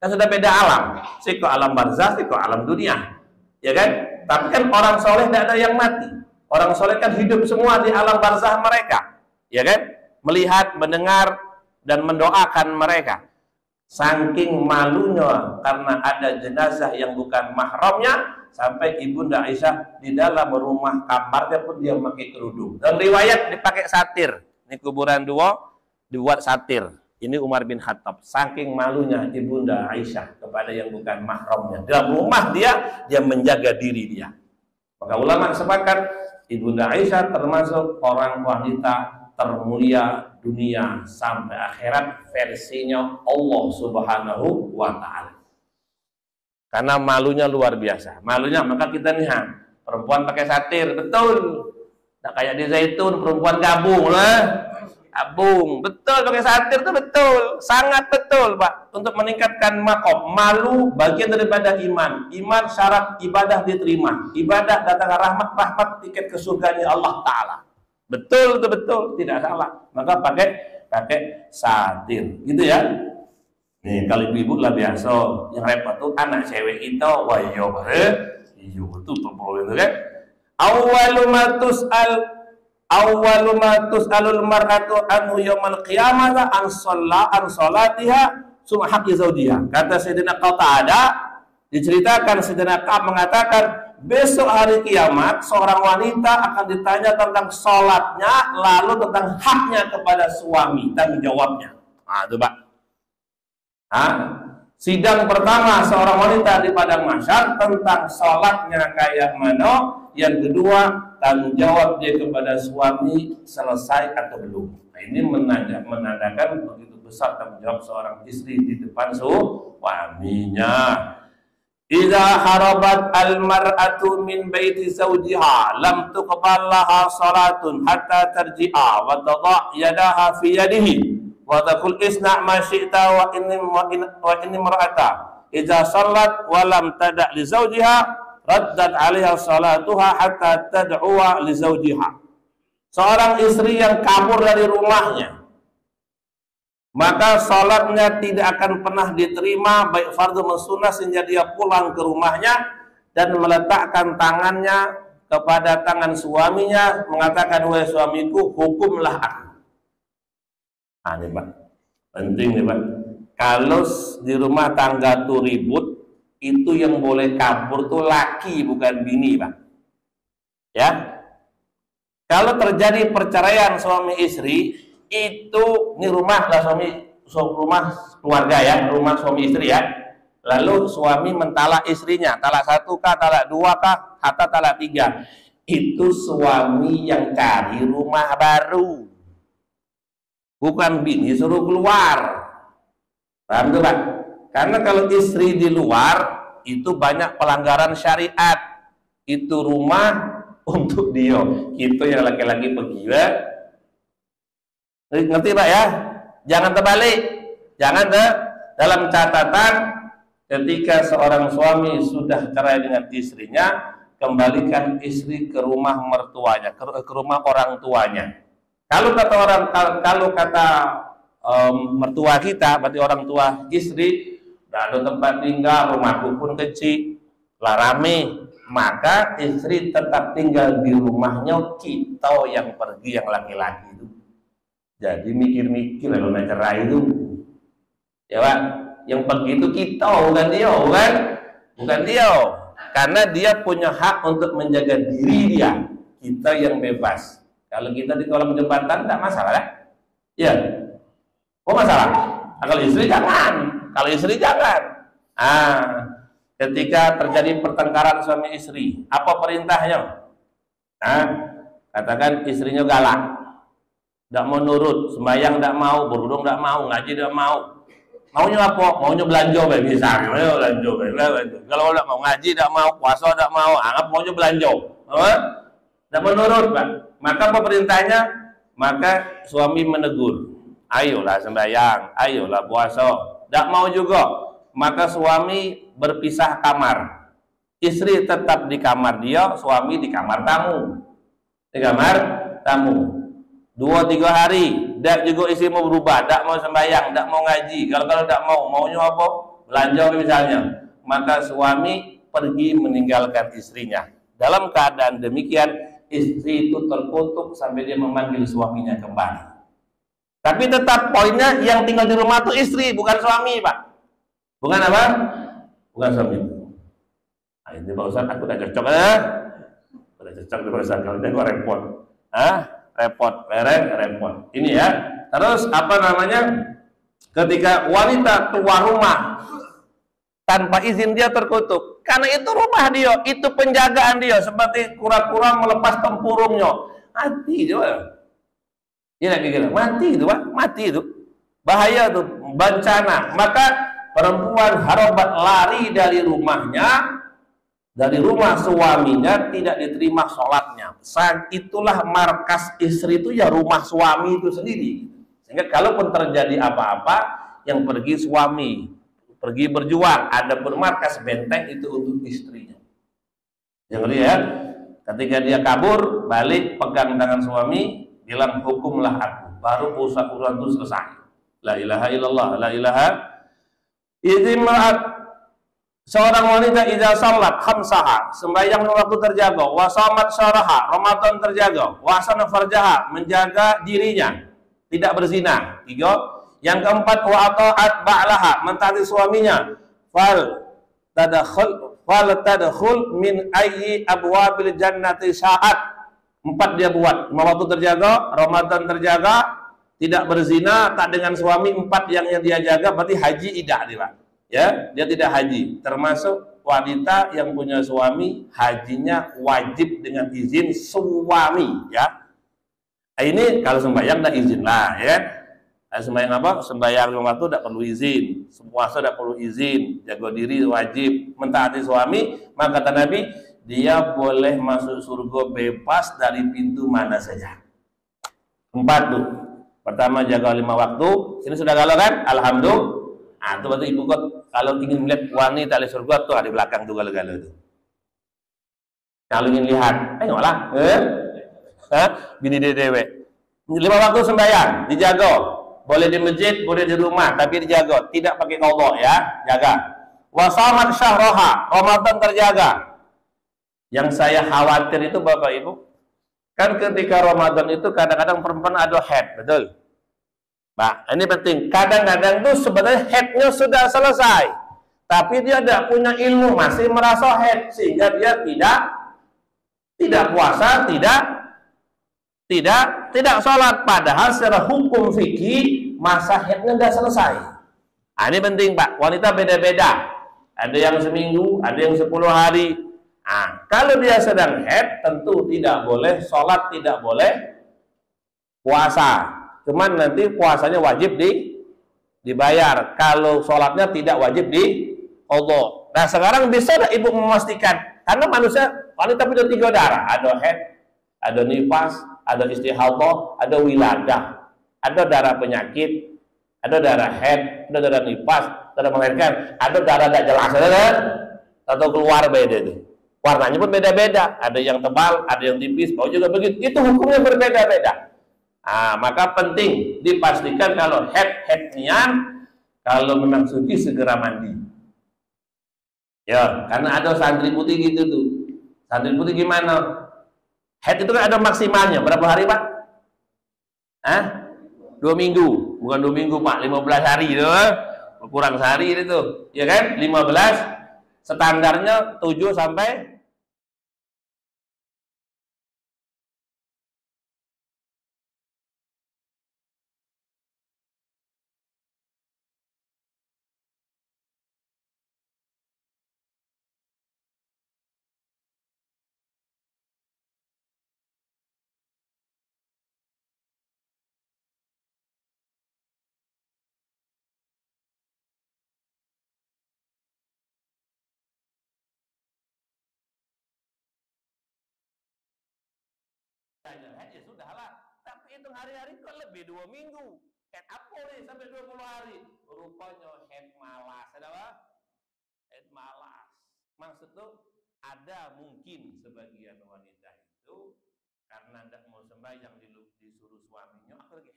Kan sudah beda alam. Si ke alam barzah, si ke alam dunia. Ya kan? Tapi kan orang soleh tidak ada yang mati. Orang soleh kan hidup semua di alam barzah mereka, ya kan? Melihat, mendengar, dan mendoakan mereka. Saking malunya karena ada jenazah yang bukan mahramnya, sampai ibunda Aisyah di dalam rumah kamarnya pun dia memakai kerudung. Dan riwayat dipakai satir. Ini kuburan dua, dibuat satir. Ini Umar bin Khattab. Saking malunya ibunda Aisyah kepada yang bukan mahramnya. Dalam rumah dia menjaga diri dia. Maka ulama sepakat Ibunda Aisyah termasuk orang wanita termulia dunia sampai akhirat versinya Allah Subhanahu wa Ta'ala. Karena malunya luar biasa. Malunya, maka kita nih perempuan pakai satir, betul. Tak kayak di Zaitun, perempuan gabung lah. Abung, betul pakai satir itu betul, sangat betul Pak, untuk meningkatkan makom. Malu bagian daripada iman. Iman syarat ibadah diterima. Ibadah datang rahmat tiket ke surganya Allah Ta'ala. Betul itu betul, tidak salah. Maka pakai satir, gitu ya. Nih kalau ibu-ibu lah biasa, yang repot tuh anak cewek itu, wah iya betul itu kan. Awwalumatus alul mar'atu anhu yaumal qiyamah an salatiha summa haqqi zawjiha. Kata Sayyidina Qatadah, diceritakan Sayyidina Ka'ab mengatakan, besok hari kiamat seorang wanita akan ditanya tentang sholatnya, lalu tentang haknya kepada suami, tanggung jawabnya. Itu Pak. Sidang pertama seorang wanita di padang mahsyar tentang sholatnya kayak mana. Yang kedua, tanggung jawab dia kepada suami selesai atau belum. Nah, ini menandakan begitu besar tanggung jawab seorang istri di depan suaminya. Idza harabat al-mar'atu min baiti zawjiha lam tuqbal laha salatun hatta tarji'a wa tadha yadaha fi yadihi wa taqul isna' ma syi'ta wa inni mar'ata idza sallat wa lam tada' li zawjiha raddat 'alaiha salatuha hatta tad'uwa li zawjiha. Seorang istri yang kabur dari rumahnya, maka salatnya tidak akan pernah diterima baik fardu maupun sunnah sehingga dia pulang ke rumahnya dan meletakkan tangannya kepada tangan suaminya mengatakan, wahai suamiku, hukumlah aku. Ini Pak, penting nih Pak. Kalau di rumah tangga tuh ribut, itu yang boleh kabur tuh laki bukan bini Pak. Ya. Kalau terjadi perceraian suami istri, itu ini rumah lah rumah keluarga ya, rumah suami istri ya. Lalu suami mentalak istrinya, talak 1 kah, talak 2 kah, hatta talak 3. Itu suami yang cari rumah baru, bukan bini suruh keluar. Paham tuh Pak? Karena kalau istri di luar itu banyak pelanggaran syariat. Itu rumah untuk dia. Itu yang laki-laki pergi ya. Ngerti Pak ya? Jangan terbalik. Jangan dalam catatan ketika seorang suami sudah cerai dengan istrinya, kembalikan istri ke rumah mertuanya, ke rumah orang tuanya. Kalau kata mertua kita, berarti orang tua istri, tidak ada tempat tinggal, rumahku pun kecil, lah rame, maka istri tetap tinggal di rumahnya, kita yang pergi yang laki-laki itu. Jadi mikir-mikir kalau nak cerai itu, ya Pak, yang pergi itu kita, bukan dia, karena dia punya hak untuk menjaga diri dia. Kita yang bebas. Kalau kita di kolong jembatan tidak masalah ya? Ya. Oh masalah. Kalau istri jangan. Ketika terjadi pertengkaran suami istri, apa perintahnya? Katakan istrinya galak, tidak mau nurut, sembahyang tidak mau, berudung tidak mau, ngaji tidak mau. Maunya apa? Maunya belanja misalnya, belanja. Kalau tidak mau ngaji tidak mau, puasa tidak mau, anggap maunya belanja. Tidak menurut Pak. Maka apa perintahnya? Maka suami menegur. Ayolah sembahyang, ayolah puasa. Tidak mau juga. Maka suami berpisah kamar. Istri tetap di kamar dia, suami di kamar tamu. Di kamar tamu. 2-3 hari, tidak juga istri mau berubah, tidak mau sembahyang, tidak mau ngaji. Kalau tidak mau, maunya apa? Belanja misalnya. Maka suami pergi meninggalkan istrinya. Dalam keadaan demikian, istri itu terkutuk sampai dia memanggil suaminya kembali. Tapi tetap poinnya yang tinggal di rumah itu istri, bukan suami, Pak. Bukan apa? Bukan suami. Nah, ini Pak Ustaz, aku udah cocok udah cocok di Pak Ustaz, kalau dia gua repot. Repot. Ini ya. Terus apa namanya? Ketika wanita tua rumah tanpa izin dia terkutuk. Karena itu rumah dia, itu penjagaan dia, seperti kura-kura melepas tempurungnya. Mati juga. Iya kira mati itu, Pak. Mati itu. Bahaya itu, bencana. Maka perempuan harobat lari dari rumahnya, dari rumah suaminya, tidak diterima sholatnya. Itulah markas istri itu ya rumah suami itu sendiri. Sehingga kalaupun terjadi apa-apa, yang pergi suami, pergi berjuang. Ada markas benteng itu untuk istrinya. Yang lihat, ketika dia kabur, balik pegang tangan suami, bilang hukumlah aku. Baru urusan itu selesai. La ilaha illallah, la ilaha. Idima'at. Seorang wanita idza salat khamsaha, sembahyang waktu terjaga, wa shamat syahraha, Ramadan terjaga, wa sana farjaha, menjaga dirinya, tidak berzina. 3. Yang keempat, wa ata'at ba'laha, mentaati suaminya, fal tadkhul min ayyi abwabil jannati sa'at. 4 dia buat, 5 waktu terjaga, Ramadan terjaga, tidak berzina, tak dengan suami. 4 yang dia jaga, berarti haji tidak dia, Pak. Ya, dia tidak haji. Termasuk wanita yang punya suami, hajinya wajib dengan izin suami, ya. Ini kalau sembahyang tidak izin lah, ya. Sembahyang apa? Sembahyang waktu tidak perlu izin, puasa tidak perlu izin, jaga diri wajib, mentaati suami. Maka kata Nabi, dia boleh masuk surga bebas dari pintu mana saja. 4 tuh. Pertama jaga 5 waktu. Sini sudah galau kan? Alhamdulillah. Itu berarti ibu kok kalau ingin melihat wanita di surga tuh di belakang tuh galau-galau itu. Kalau ingin lihat, lah, bini dewe. 5 waktu sembahyang dijaga, boleh di masjid, boleh di rumah, tapi dijaga, tidak pakai qadha ya, jaga. Wa shamat syahraha, Ramadan terjaga. Yang saya khawatir itu Bapak Ibu, kan ketika Ramadan itu kadang-kadang perempuan ada haid, betul? Nah, ini penting. Kadang-kadang tuh sebenarnya haidnya sudah selesai, tapi dia tidak punya ilmu, masih merasa haid, sehingga dia tidak puasa, tidak sholat. Padahal secara hukum fikih masa haidnya sudah selesai. Nah, ini penting Pak. Wanita beda-beda. Ada yang seminggu, ada yang 10 hari. Nah, kalau dia sedang haid, tentu tidak boleh sholat, tidak boleh puasa. Cuman nanti puasanya wajib dibayar. Kalau sholatnya tidak wajib di qadha. Nah sekarang bisa nggak ibu memastikan? Karena manusia wanita punya 3 darah, ada haid, ada nifas, ada istihadah, ada wiladah, ada darah penyakit, ada darah haid, ada darah nifas, darah melahirkan, ada darah tidak jelas, atau keluar beda itu. Warnanya pun beda-beda, ada yang tebal, ada yang tipis, bau juga begitu. Itu hukumnya berbeda-beda. Nah, maka penting dipastikan kalau haid nian, kalau memang suci segera mandi. Ya, karena ada santri putih gitu tuh. Santri putih gimana? Haid itu kan ada maksimalnya. Berapa hari, Pak? 2 minggu. Bukan 2 minggu, Pak. 15 hari itu. Kurang sehari itu. Ya kan? 15. Standarnya 7 sampai ya sudahlah. Tapi hitung hari-hari kok lebih 2 minggu. Head apa nih sampai 20 hari? Rupanya head malas. Ada apa? Head malas. Maksud tuh ada mungkin sebagian wanita itu karena tidak mau sembahyang disuruh suaminya, aku lagi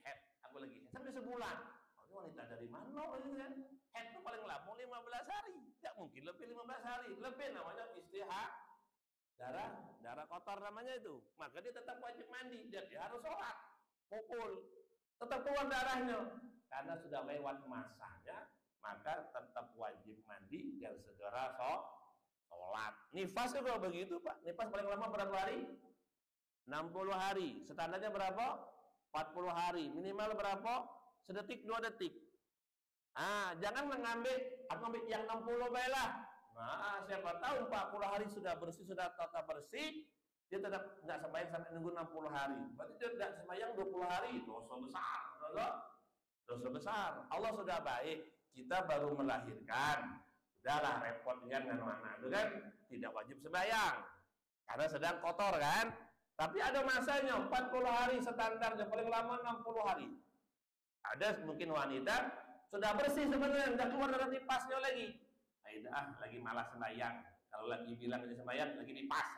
head sampai sebulan. Oh, ini wanita dari mana gitu kan? Head itu paling lama 15 hari. Tidak mungkin lebih 15 hari. Lebih namanya istihad. Darah kotor namanya itu. Maka dia tetap wajib mandi, dia harus sholat, pukul, tetap keluar darahnya. Karena sudah lewat masanya, maka tetap wajib mandi dan segera sholat. Nifas juga begitu, Pak. Nifas paling lama berapa hari? 60 hari. Standarnya berapa? 40 hari. Minimal berapa? Sedetik, 2 detik. Jangan mengambil yang 60 baiklah. Nah, siapa tahu 40 hari sudah bersih, sudah tetap bersih, dia tetap tidak sembahyang sampai nunggu 60 hari. Berarti dia tidak sembahyang 20 hari, dosa besar. Dosa besar. Allah sudah baik, kita baru melahirkan. Sudahlah repot dengan anak itu kan, tidak wajib sembahyang. Karena sedang kotor kan. Tapi ada masanya, 40 hari standarnya, paling lama 60 hari. Ada mungkin wanita sudah bersih sebenarnya, tidak keluar dari nifasnya lagi. Lagi malas sembahyang. Kalau lagi bilang ini sembahyang, lagi nipas,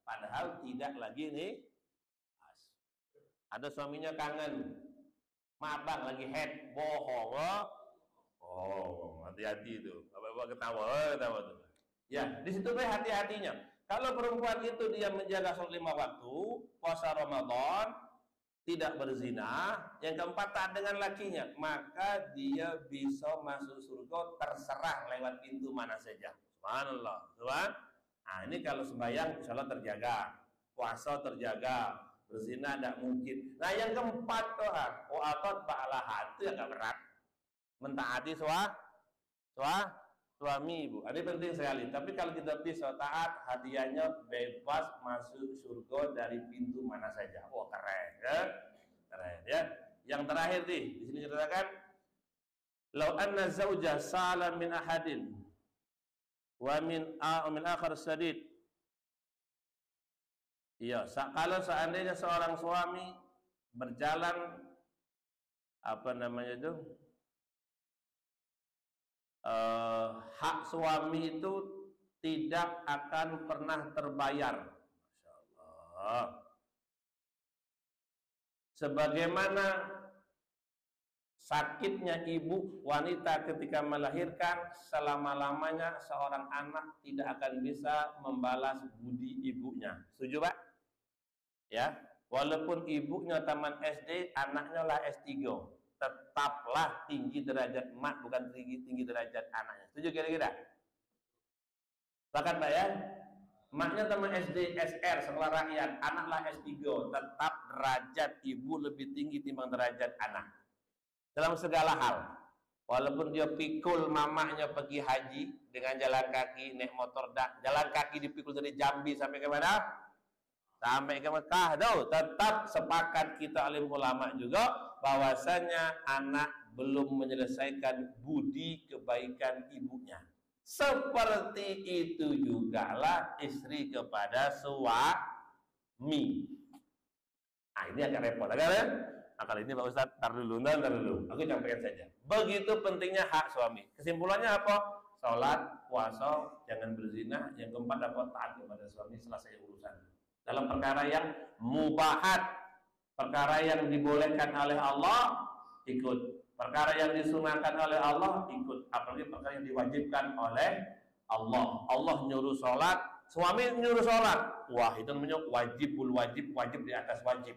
padahal tidak lagi nih. Ada suaminya kangen, mabang lagi head, bohong. Oh, hati-hati itu. Bapak ketawa tuh. Ya, di situ hati-hatinya. Kalau perempuan itu dia menjaga sholat 5 waktu, puasa Ramadan, tidak berzina, yang keempat taat dengan lakinya, maka dia bisa masuk surga terserah lewat pintu mana saja. Subhanallah. Nah, ini kalau sembahyang insya Allah terjaga, puasa terjaga, berzina tidak mungkin. Nah, yang keempat Tuhan, wa'atat ba'laha, itu yang gak berat. Mentaati suami ibu. Ini penting sekali. Tapi kalau kita bisa taat, hadiahnya bebas masuk surga dari pintu mana saja. Oh, keren ya. Keren ya. Yang terakhir nih, di sini dikatakan law anna zauja salam min ahadin wa min akhar sadid. Iya, kalau seandainya seorang suami berjalan hak suami itu tidak akan pernah terbayar. Masya Allah. Sebagaimana sakitnya ibu wanita ketika melahirkan, selama-lamanya seorang anak tidak akan bisa membalas budi ibunya. Setuju, Pak? Ya, walaupun ibunya taman SD, anaknya lah S3. Tetaplah tinggi derajat emak, bukan tinggi derajat anaknya. Setuju kira-kira? Bahkan Pak ya, emaknya teman SD, SR, sekolah rakyat, anaklah S3, tetap derajat ibu lebih tinggi timbang derajat anak. Dalam segala hal. Walaupun dia pikul mamanya pergi haji dengan jalan kaki, naik motor, jalan kaki dipikul dari Jambi sampai ke mana? Sampai ke Mekah. Tetap sepakat kita alim ulama juga, bahwasanya anak belum menyelesaikan budi kebaikan ibunya. Seperti itu jugalah istri kepada suami. Nah, ini agak repot, kan? Nah, kali ini Pak Ustadz, tar dulu. Aku sampaikan saja. Begitu pentingnya hak suami. Kesimpulannya apa? Sholat, puasa, jangan berzina. Yang keempat dapat taat kepada suami, selesai urusan. Dalam perkara yang mubahat, perkara yang dibolehkan oleh Allah, ikut. Perkara yang disunahkan oleh Allah, ikut. Apalagi perkara yang diwajibkan oleh Allah. Allah nyuruh sholat, suami nyuruh sholat. Wah, itu namanya wajib di atas wajib.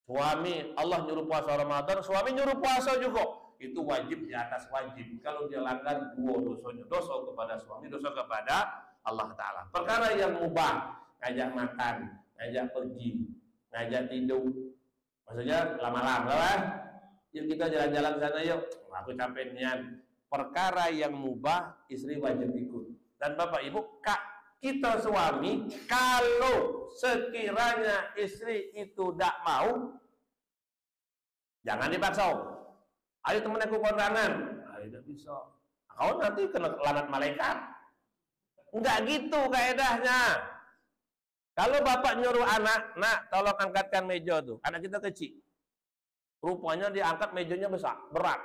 Suami, Allah nyuruh puasa Ramadan, suami nyuruh puasa juga. Itu wajib di atas wajib. Kalau dia langgar, dua dosanya. Dosa kepada suami, dosa kepada Allah Ta'ala. Perkara yang mubah, ngajak makan, ngajak pergi, ngajak tidur. Maksudnya lama-lama lah. Yuk kita jalan-jalan sana yuk. Aku capek nian. Perkara yang mubah, istri wajib ikut. Dan Bapak Ibu, kita suami, kalau sekiranya istri itu tidak mau, jangan dipaksa. Ayo temen aku kondangan. Ayo tidak bisa. Kau nanti kena lanat malaikat. Enggak gitu kaedahnya. Kalau bapak nyuruh anak, nak tolong angkatkan meja tuh. Anak kita kecil. Rupanya diangkat mejanya besar, berat.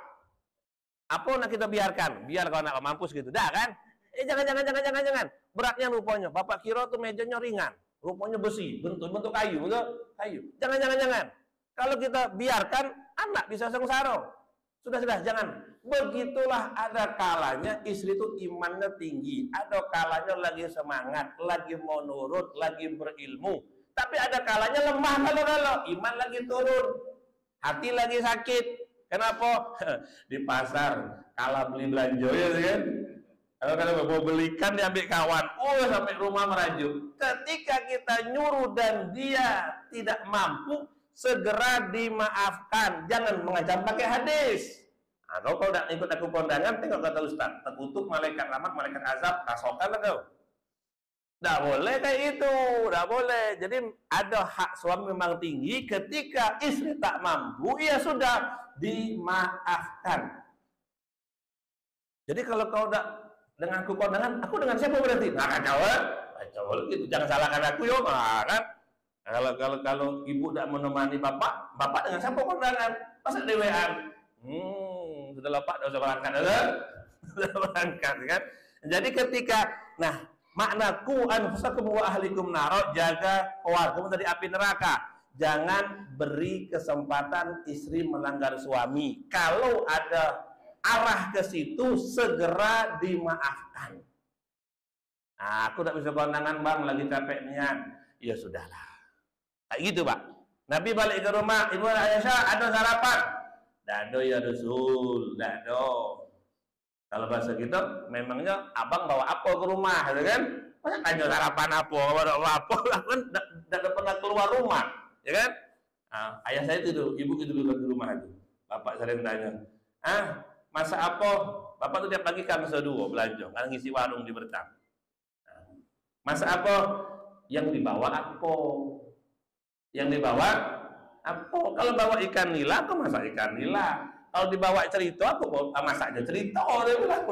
Apa nak kita biarkan? Biar kalau anak mampus gitu. Dah kan? Jangan. Beratnya rupanya. Bapak kira tuh mejanya ringan. Rupanya besi, bentuk kayu, betul? Kayu. Jangan. Kalau kita biarkan, anak bisa sengsara. Sudah, jangan. Begitulah ada kalanya istri itu imannya tinggi. Ada kalanya lagi semangat, lagi mau nurut, lagi berilmu. Tapi ada kalanya lemah kalau iman lagi turun. Hati lagi sakit. Kenapa? Di pasar kalah beli belanja ya kan? Kalau mau belikan diambil kawan, sampai rumah merajuk. Ketika kita nyuruh dan dia tidak mampu, segera dimaafkan. Jangan mengancam pakai hadis. Kalau tidak ikut aku kondangan, tengok kata Ustaz, terkutuk malaikat rahmat, malaikat azab, rasokan lah kau. Tidak boleh kayak itu, tidak boleh. Jadi ada hak suami memang tinggi. Ketika istri tak mampu, ya sudah dimaafkan. Jadi kalau kau tidak dengan aku kondangan, aku dengan siapa berarti? Nah, kacau gitu. Jangan salahkan aku yo, kan? Kalau ibu tidak menemani bapak dengan siapa kondangan? Masa dewean? Sudah lepak, sudah berangkat, sudah berangkat, kan? Jadi ketika, maknaku anfusakum wa ahlikum naro, jaga keluargamu dari api neraka. Jangan beri kesempatan istri melanggar suami. Kalau ada arah ke situ, segera dimaafkan. Nah, aku tidak bisa kondangan bang, lagi capek niat. Ya sudahlah. Kayak gitu pak. Nabi balik ke rumah, Ibu Aisyah, ada sarapan? Dado ya Rasul, dado. Kalau bahasa kita, memangnya abang bawa apa ke rumah, gitu kan? Masa tanya sarapan apa, kan tidak pernah keluar rumah, ya kan? Nah, ayah saya tidur, ibu tidur di rumah itu. Bapak sering tanya, masa apa? Bapak tuh tiap pagi kan sedua belanja, kan ngisi warung di Bertang. Masa apa? Yang dibawa apa? Yang dibawa apa? Kalau bawa ikan nila, aku masak ikan nila. Kalau dibawa cerita, aku masaknya cerita. Dia bilang.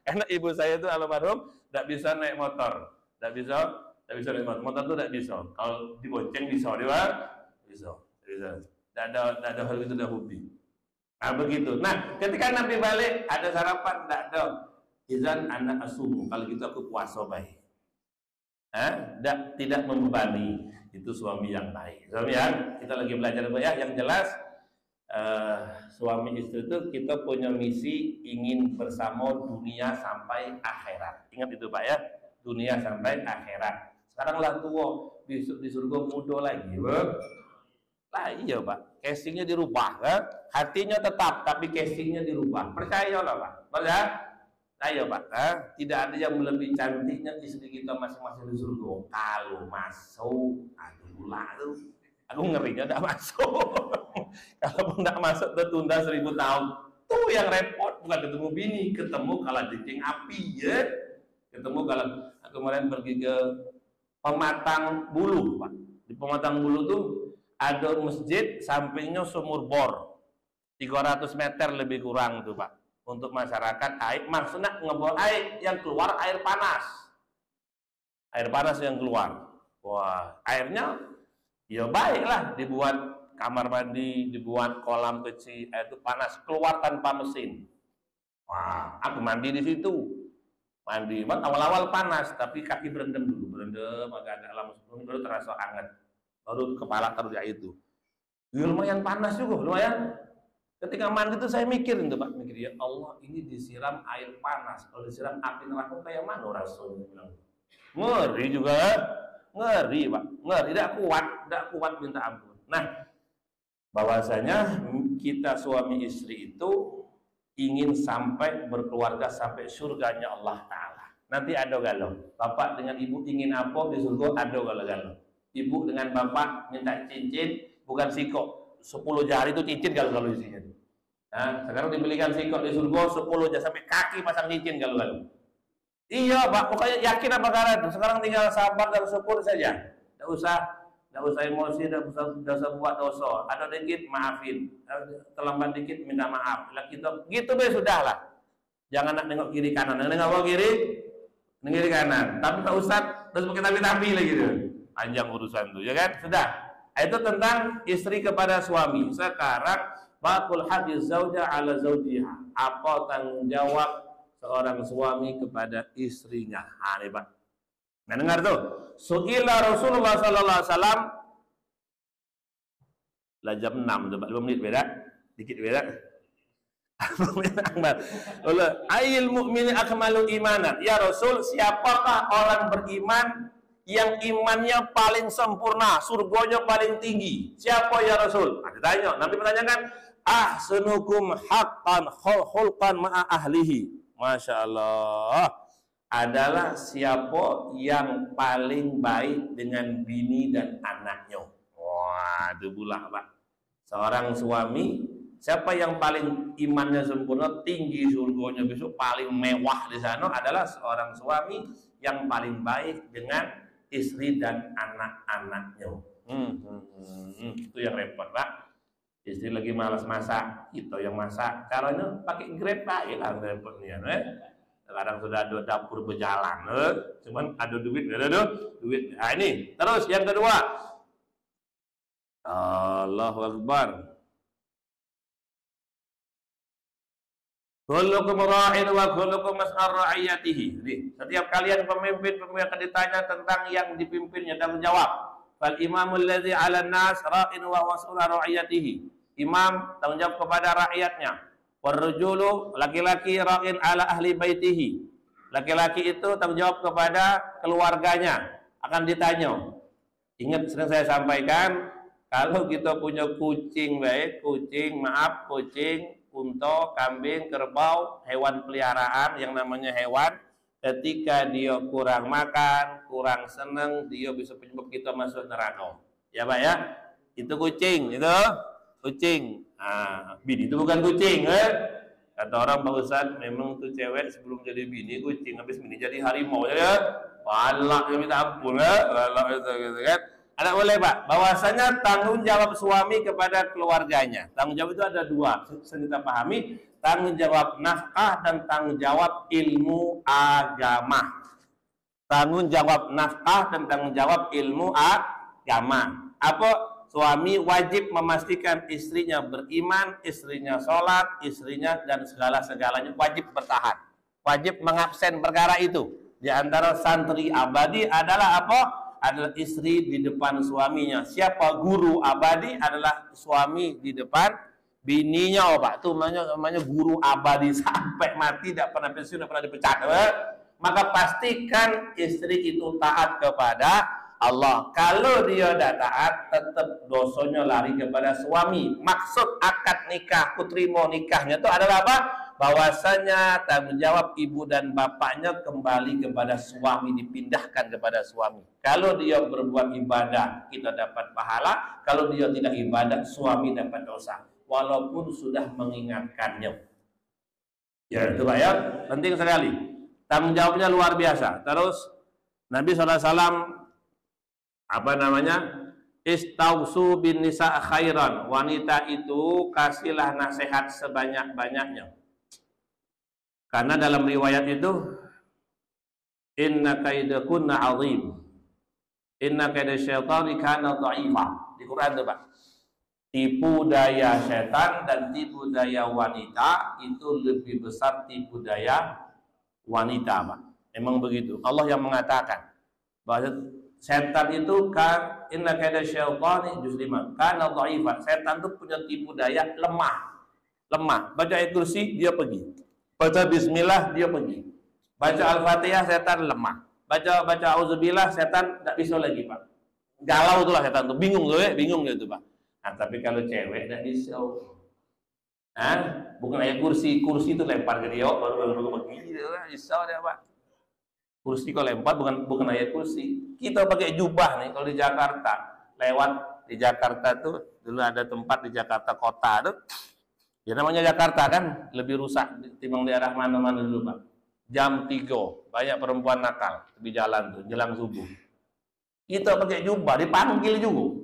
Karena ibu saya itu almarhum tidak bisa naik motor, tidak bisa naik motor itu tidak bisa. Kalau dibonceng bisa, bisa. Tidak ada hal itu, tidak hobi. Nah begitu. Nah ketika Nabi balik ada sarapan, tidak ada. Izan anak asumu, kalau gitu aku puasa baik. Tidak membebani. Itu suami yang baik. Suami yang kita lagi belajar ya, yang jelas. Suami istri itu kita punya misi ingin bersama dunia sampai akhirat. Ingat itu Pak ya, dunia sampai akhirat. Sekarang lah tua, besok di surga muda lagi. Lah iya Pak, casingnya dirubah kan? Hatinya tetap, tapi casingnya dirubah. Percayalah Pak, betul? Ayo Pak, tidak ada yang lebih cantiknya istri kita masing-masing di surga. Kalau masuk, aduh lah tuh. Aku ngerinya tidak masuk. Kalau tidak masuk tertunda 1000 tahun. Tuh yang repot bukan ketemu bini, ketemu kalah jengking api ya. Ketemu kalau aku kemarin pergi ke Pematang Bulu, Pak. Di Pematang Bulu tuh ada masjid sampingnya sumur bor 300 meter lebih kurang tuh Pak, untuk masyarakat air, maksudnya ngebor air yang keluar air panas yang keluar. Wah, airnya ya baiklah, dibuat kamar mandi, dibuat kolam kecil, air itu panas, keluar tanpa mesin. Wah, aku mandi di situ. Mandi, awal-awal panas, tapi kaki berendam dulu, agak-agak lama sebelum baru terasa hangat. Baru kepala taruh di itu. Ya, lumayan panas juga, lumayan. Ketika mandi itu saya mikir itu Pak, ya Allah, ini disiram air panas. Kalau disiram api neraka kayak mana Rasul bilang. Ngeri juga, ngeri Pak, ngeri, tidak kuat minta ampun. Nah, bahwasanya kita suami istri itu ingin sampai berkeluarga sampai surganya Allah Ta'ala. Nanti ada galau. Bapak dengan ibu ingin apa di surga, ada galau. Ibu dengan bapak minta cincin, bukan sikok. 10 jari itu cincin galau isinya. Nah, sekarang dibelikan sikok di surga 10 jari sampai kaki pasang cincin galau. Iya Pak, pokoknya yakin apa karat. Sekarang tinggal sabar dan syukur saja. Tidak usah emosi, tidak usah buat dosa. Ada dikit maafin, terlambat dikit minta maaf. Lah gitu be sudahlah. Jangan nak nengok kiri kanan, nengok kiri kanan. Tapi Pak Ustaz terus pakai tapi lagi gitu. Panjang urusan tuh, ya kan? Sudah. Itu tentang istri kepada suami. Sekarang baqul hadis zauja ala zaujiha. Apa tanggung jawab seorang suami kepada istrinya? Ini Pak. Nah, dengar tuh. Su'ila Rasulullah sallallahu alaihi wasallam. Lah jam 6 tuh, 5 menit beda. Dikit beda. Ayil mu'mini akmalu imanan. Ya Rasul, siapakah orang beriman yang imannya paling sempurna, surganya paling tinggi? Siapa ya Rasul? Ada tanya. Nabi menanyakan, ahsanukum haqqan khulqan ma'a ahlihi. Masya Allah, adalah siapa yang paling baik dengan bini dan anaknya. Wah, itu pula Pak. Seorang suami, siapa yang paling imannya sempurna, tinggi surganya besok, paling mewah di sana adalah seorang suami yang paling baik dengan istri dan anak-anaknya. Itu yang repot Pak. Istri lagi malas masak, kita yang masak. Caranya pakai Grab Pak, ya kan repotnya. Kadang sudah ada dapur berjalan, cuman ada duit. Nah ini, terus yang kedua, Allahu Akbar. Kullukum ra'in wa kullukum mas'al ra'iyatihi. Setiap kalian pemimpin akan ditanya tentang yang dipimpinnya, tanggung jawab. Fal imamul ladzi 'alan nas ra'in wa mas'ul ra'iyatihi. Imam tanggung jawab kepada rakyatnya. Warrujulu, laki-laki ra'in ala ahli baitihi. Laki-laki itu tanggung jawab kepada keluarganya, akan ditanya. Ingat sering saya sampaikan, kalau kita punya kucing unta, kambing, kerbau, hewan peliharaan yang namanya hewan, ketika dia kurang makan, kurang senang, dia bisa penyebab kita masuk neraka. Ya Pak ya? Itu kucing, itu kucing. Bini itu bukan kucing, Kata orang Pak Ustaz, memang tuh cewek sebelum jadi bini kucing, habis bini jadi harimau, ya. Balak yang minta ampun, balak itu gitu kan. Ada boleh Pak, bahwasanya tanggung jawab suami kepada keluarganya. Tanggung jawab itu ada dua, kita pahami. Tanggung jawab nafkah dan tanggung jawab ilmu agama. Tanggung jawab nafkah dan tanggung jawab ilmu agama. Apa? Suami wajib memastikan istrinya beriman, istrinya sholat, istrinya dan segala-segalanya wajib bertahan. Wajib mengabsen perkara itu. Di antara santri abadi adalah apa? Adalah istri di depan suaminya. Siapa guru abadi? Adalah suami di depan bininya, Pak. Itu namanya guru abadi sampai mati, tidak pernah pensiun, tidak pernah dipecat. Maka pastikan istri itu taat kepada Allah. Kalau dia tidak taat, tetap dosanya lari kepada suami. Maksud akad nikah, kutrimo nikahnya itu adalah apa? Bahwasanya tanggung jawab ibu dan bapaknya kembali kepada suami, dipindahkan kepada suami. Kalau dia berbuat ibadah, kita dapat pahala. Kalau dia tidak ibadah, suami dapat dosa. Walaupun sudah mengingatkannya. Ya, itu Pak ya, penting sekali. Tanggung jawabnya luar biasa. Terus Nabi SAW Istausu bin nisa khairan. Wanita itu kasihlah nasihat sebanyak-banyaknya. Karena dalam riwayat itu inna kaidakunna azim. Inna kaida syaitani kana dha'ifa. Di Quran tuh, Pak. Tipu daya setan dan tipu daya wanita itu lebih besar tipu daya wanita, Pak. Memang begitu. Allah yang mengatakan bahwa setan itu kan inna kaida syaitani juz 5 kana dha'ifa. Setan itu punya tipu daya lemah. Baca ayat kursi dia pergi. Baca bismillah dia pergi. Baca al-fatihah setan lemah. Baca auzubillah setan enggak bisa lagi, Pak. Galau itulah setan tuh, bingung gitu, Pak. Nah, tapi kalau cewek enggak bisa. Bukan ayat kursi itu lempar ke dia baru pergi gitu lah, bisa dia, Pak. Kursi kalau lempar bukan ayat kursi. Kita pakai jubah nih kalau di Jakarta. Lewat di Jakarta tuh dulu ada tempat di Jakarta kota tuh. Ya namanya Jakarta kan lebih rusak timbang daerah mana-mana dulu, Pak. Jam 3 banyak perempuan nakal di jalan tuh jelang subuh. Kita pakai jubah dipanggil juga.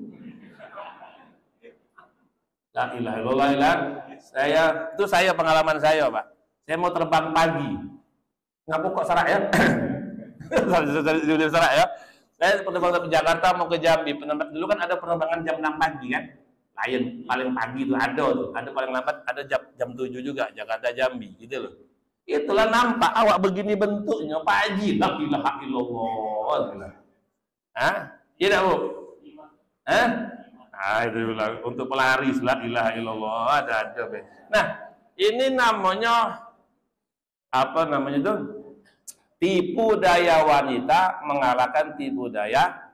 La ilaha illallah. Saya pengalaman saya, Pak. Saya mau terbang pagi. Ngapu kok serak ya? Serak ya. Saya penerbangan ke Jakarta mau ke Jambi. Dulu kan ada penerbangan jam 6 pagi kan? Lion paling pagi tuh ada tuh. Ada paling lambat ada jam 7 juga Jakarta Jambi gitu loh. Itulah nampak awak begini bentuknya Pak Haji. La ilaha illallah. Iya Bu? Itu bilang untuk pelaris la ilaha illallah ada. Nah, ini namanya apa namanya itu? Tipu daya wanita mengalahkan tipu daya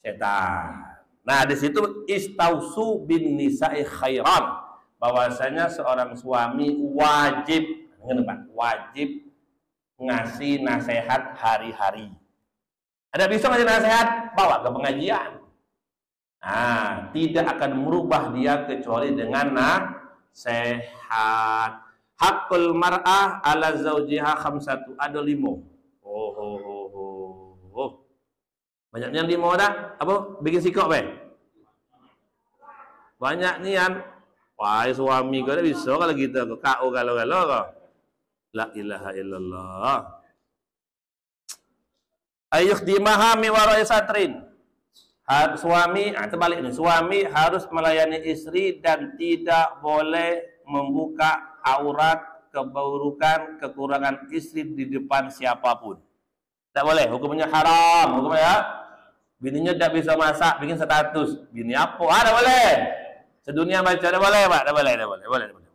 setan. Nah, di situ istausu bin nisa'i khairan. Bahwasanya seorang suami wajib ngasih nasihat hari-hari. Ada bisa ngasih nasihat, bawa ke pengajian. Nah, tidak akan merubah dia kecuali dengan nasihat. Hakul mar'ah ala zaujiha khamsatu. Ada 5. Banyaknya 5 dah. Apa? Bikin sikok, Be? Banyak nian. Wah, suami kau dah bisa kalau kita kau kalau kau. La ilaha illallah. Ayukhdimaha mi wara'i satrin. Suami, terbalik nih. Suami harus melayani istri dan tidak boleh membuka aurat, keburukan, kekurangan istri di depan siapapun. Tidak boleh, hukumnya haram, hukumnya. Bininya tidak bisa masak, bikin status. Bini apa? Tidak boleh. Sedunia baca, tidak boleh, Pak. Tidak boleh.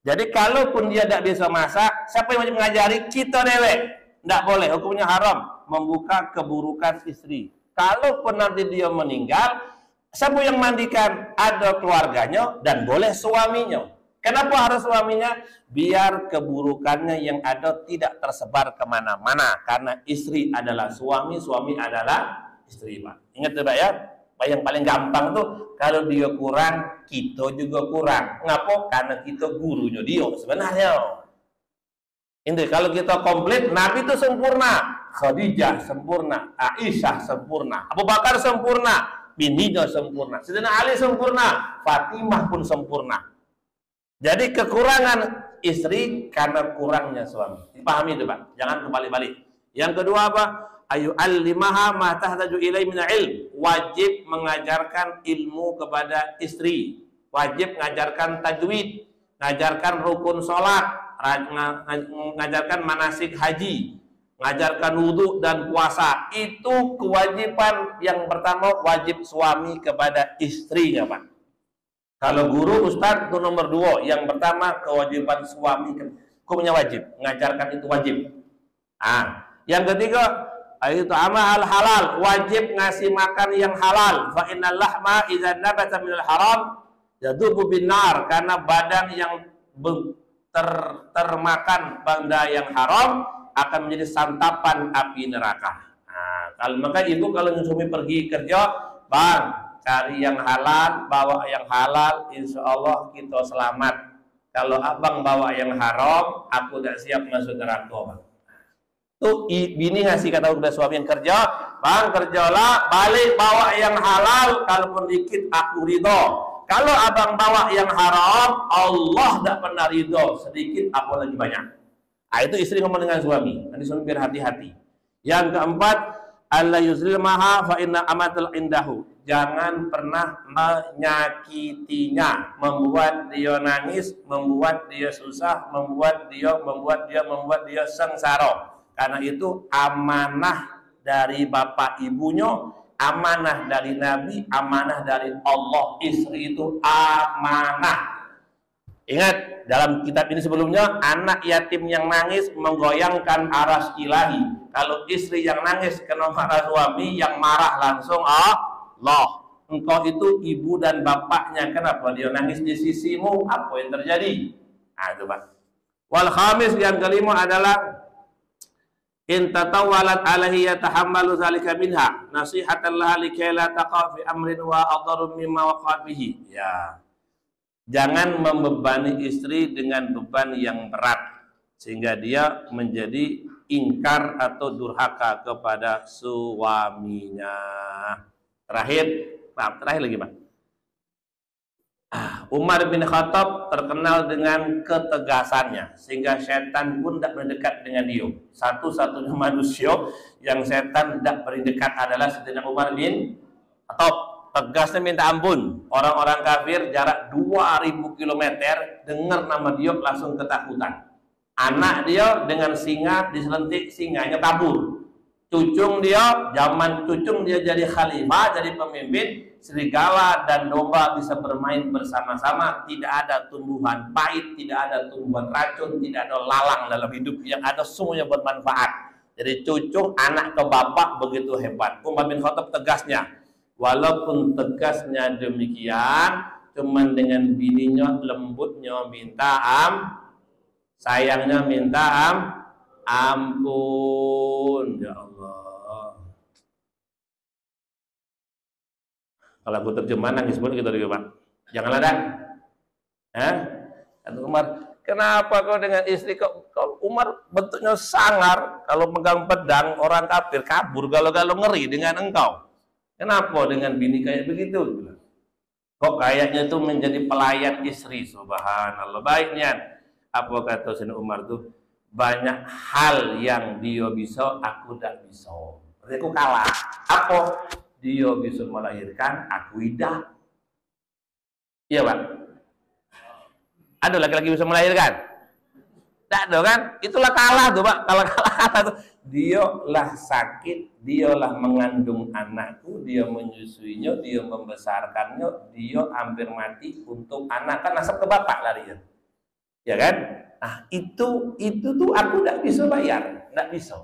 Jadi kalaupun dia tidak bisa masak, siapa yang wajib mengajari? Kita dewek. Tidak boleh, hukumnya haram membuka keburukan istri. Kalaupun nanti dia meninggal, siapa yang mandikan? Ada keluarganya dan boleh suaminya. Kenapa harus suaminya? Biar keburukannya yang ada tidak tersebar kemana-mana. Karena istri adalah suami, suami adalah istri, Pak. Ingat ya, Pak ya? Yang paling gampang tuh kalau dia kurang, kita juga kurang. Ngapa? Karena kita gurunya dia sebenarnya. Ini kalau kita komplit, Nabi itu sempurna, Khadijah sempurna, Aisyah sempurna, Abu Bakar sempurna, bininya sempurna, Sayyidina Ali sempurna, Fatimah pun sempurna. Jadi kekurangan istri karena kurangnya suami. Dipahami itu, Pak. Jangan kembali-balik. Yang kedua apa? Ayu al-limaha ma tahtaju ilai min ilm. Wajib mengajarkan ilmu kepada istri. Wajib mengajarkan tajwid, mengajarkan rukun sholat, mengajarkan manasik haji, mengajarkan wudhu dan puasa. Itu kewajiban yang pertama, wajib suami kepada istrinya, Pak. Kalau guru, ustadz itu nomor 2. Yang pertama kewajiban suami, hukumnya wajib, mengajarkan itu wajib. Yang ketiga, itu amal halal, wajib ngasih makan yang halal. Fa innal lahma idza nabata minal haram yadubu binar, karena badan yang termakan benda yang haram akan menjadi santapan api neraka. Kalau maka ibu kalau suami pergi kerja, Bang, cari yang halal, bawa yang halal, insya Allah kita selamat. Kalau abang bawa yang haram, aku tidak siap masuk neraka, Bang. Tuh bini ngasih kata kepada suami yang kerja, bang kerjalah, balik bawa yang halal, kalaupun dikit aku ridho. Kalau abang bawa yang haram, Allah tidak pernah ridho, sedikit apalagi banyak. Nah, itu istri ngomong dengan suami, nanti suami biar hati-hati. Yang keempat, alla yuzlimaha fa inna amatul indahu. Jangan pernah menyakitinya, membuat dia nangis, membuat dia susah, membuat dia sengsara. Karena itu amanah dari bapak ibunya, amanah dari Nabi, amanah dari Allah. Istri itu amanah. Ingat, dalam kitab ini sebelumnya, anak yatim yang nangis menggoyangkan aras ilahi. Kalau istri yang nangis kena marah suami, yang marah langsung Allah. Engkau itu ibu dan bapaknya, kenapa dia nangis di sisimu? Apa yang terjadi? Nah, itu Pak. Wal khamis, yang kelima adalah in tatawalat alaihi yatahammalu zalika minha nasihatan laha likay la taqa fi amrin wa adharu mimma waqa bihi. Ya. Jangan membebani istri dengan beban yang berat sehingga dia menjadi ingkar atau durhaka kepada suaminya. Terakhir lagi Pak. Umar bin Khattab terkenal dengan ketegasannya sehingga setan pun tidak berdekat dengan dia. Satu-satunya manusia yang setan tidak berdekat adalah Sayyidina Umar bin Khattab. Tegasnya minta ampun. Orang-orang kafir jarak 2000 km dengar nama dia langsung ketakutan. Anak dia dengan singa diselentik, singanya kabur. Cucung dia, zaman cucung dia jadi khalifah, jadi pemimpin. Serigala dan domba bisa bermain bersama-sama. Tidak ada tumbuhan pahit, tidak ada tumbuhan racun, tidak ada lalang dalam hidup. Yang ada semuanya bermanfaat. Jadi cucung anak ke bapak begitu hebat. Umar bin Khattab tegasnya. Walaupun tegasnya demikian, cuman dengan bininya lembutnya minta sayangnya minta ampun. Ya Allah. Kalau aku terjemah nangis pun gitu juga Pak. Jangan ada. Kata Umar, kenapa kau dengan istri kau Umar bentuknya sangar, kalau megang pedang orang kafir kabur, kalau ngeri dengan engkau. Kenapa dengan bini kayak begitu? Kok kayaknya itu menjadi pelayan istri. Subhanallah. Baiknya, apa kata Sayyidina Umar tuh? Banyak hal yang dia bisa, aku tidak bisa. Berarti aku kalah. Apa? Dia bisa melahirkan, aku tidak. Iya Pak? Ada laki-laki bisa melahirkan? Tidak ada kan? Itulah kalah tuh Pak. Kalau kalah tuh. Dialah sakit, dialah mengandung anakku, dia menyusuinya, dia membesarkannya, dia hampir mati untuk anak, kan nasab ke bapak larinya. Ya kan? Nah, itu tuh aku tidak bisa bayar, tidak bisa.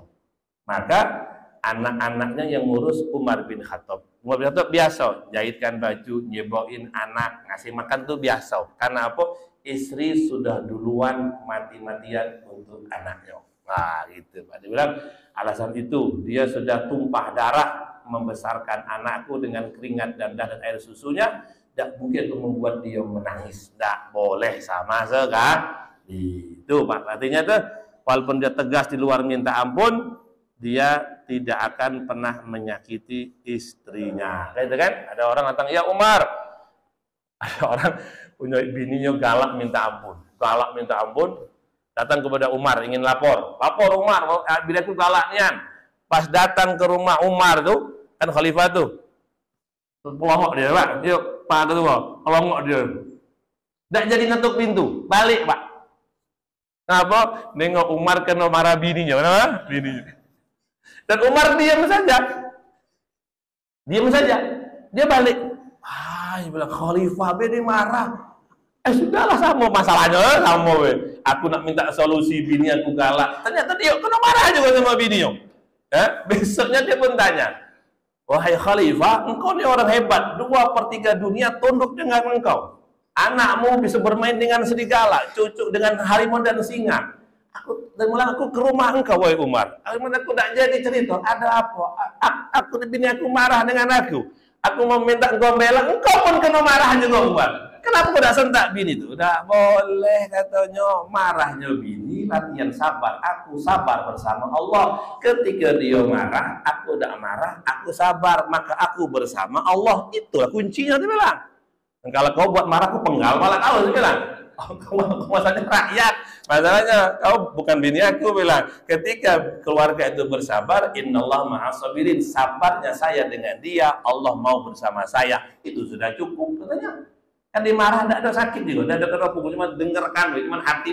Maka anak-anaknya yang ngurus Umar bin Khattab. Umar bin Khattab biasa, jahitkan baju, nyebokin anak, ngasih makan tuh biasa. Karena apa? Istri sudah duluan mati-matian untuk anaknya. Nah gitu Pak, dia bilang alasan itu dia sudah tumpah darah membesarkan anakku dengan keringat dan darah dan air susunya, tidak mungkin untuk membuat dia menangis, tidak boleh sama sekali. Itu Pak, artinya tuh walaupun dia tegas di luar minta ampun, dia tidak akan pernah menyakiti istrinya. Gitu kan? Ada orang datang, ya Umar, ada orang punya bininya galak minta ampun, datang kepada Umar ingin lapor Umar, bila aku galaknya. Pas datang ke rumah Umar tuh kan khalifah tuh, pelongok dia Pak, yuk Pak Ketua, pelongok dia, tidak jadi ngetuk pintu, balik Pak. Kenapa? Nengok Umar kena marah bininya, kenapa? Bininya. Dan Umar diam saja, dia balik. Dia bilang khalifah bini marah. Sudahlah sama masalahnya sama we. Aku nak minta solusi bini aku galak. Ternyata dia kena marah juga sama bininya. Besoknya dia pun tanya, wahai khalifah, engkau ini orang hebat. 2/3 dunia tunduk dengan engkau. Anakmu bisa bermain dengan serigala, cucu dengan harimau dan singa. Aku ke rumah engkau, wahai Umar. Aku tidak jadi cerita. Ada apa? Bini aku marah dengan aku. Aku mau minta engkau bela, engkau pun kena marah juga Umar. Kenapa kau tidak sentak bini itu? Tidak boleh katanya, marahnya bini latihan sabar. Aku sabar bersama Allah. Ketika dia marah, aku tidak marah, aku sabar. Maka aku bersama Allah. Itulah kuncinya, dia bilang. Dan kalau kau buat marah, aku penggal malah kau, dia bilang. Masalahnya rakyat, masalahnya kau bukan bini aku, bilang. Ketika keluarga itu bersabar, innallaha ma'as sabirin, sabarnya saya dengan dia, Allah mau bersama saya, itu sudah cukup, katanya. Kan dimarah tidak ada sakit juga, tidak ada terapuk, cuma dengarkan, cuma hati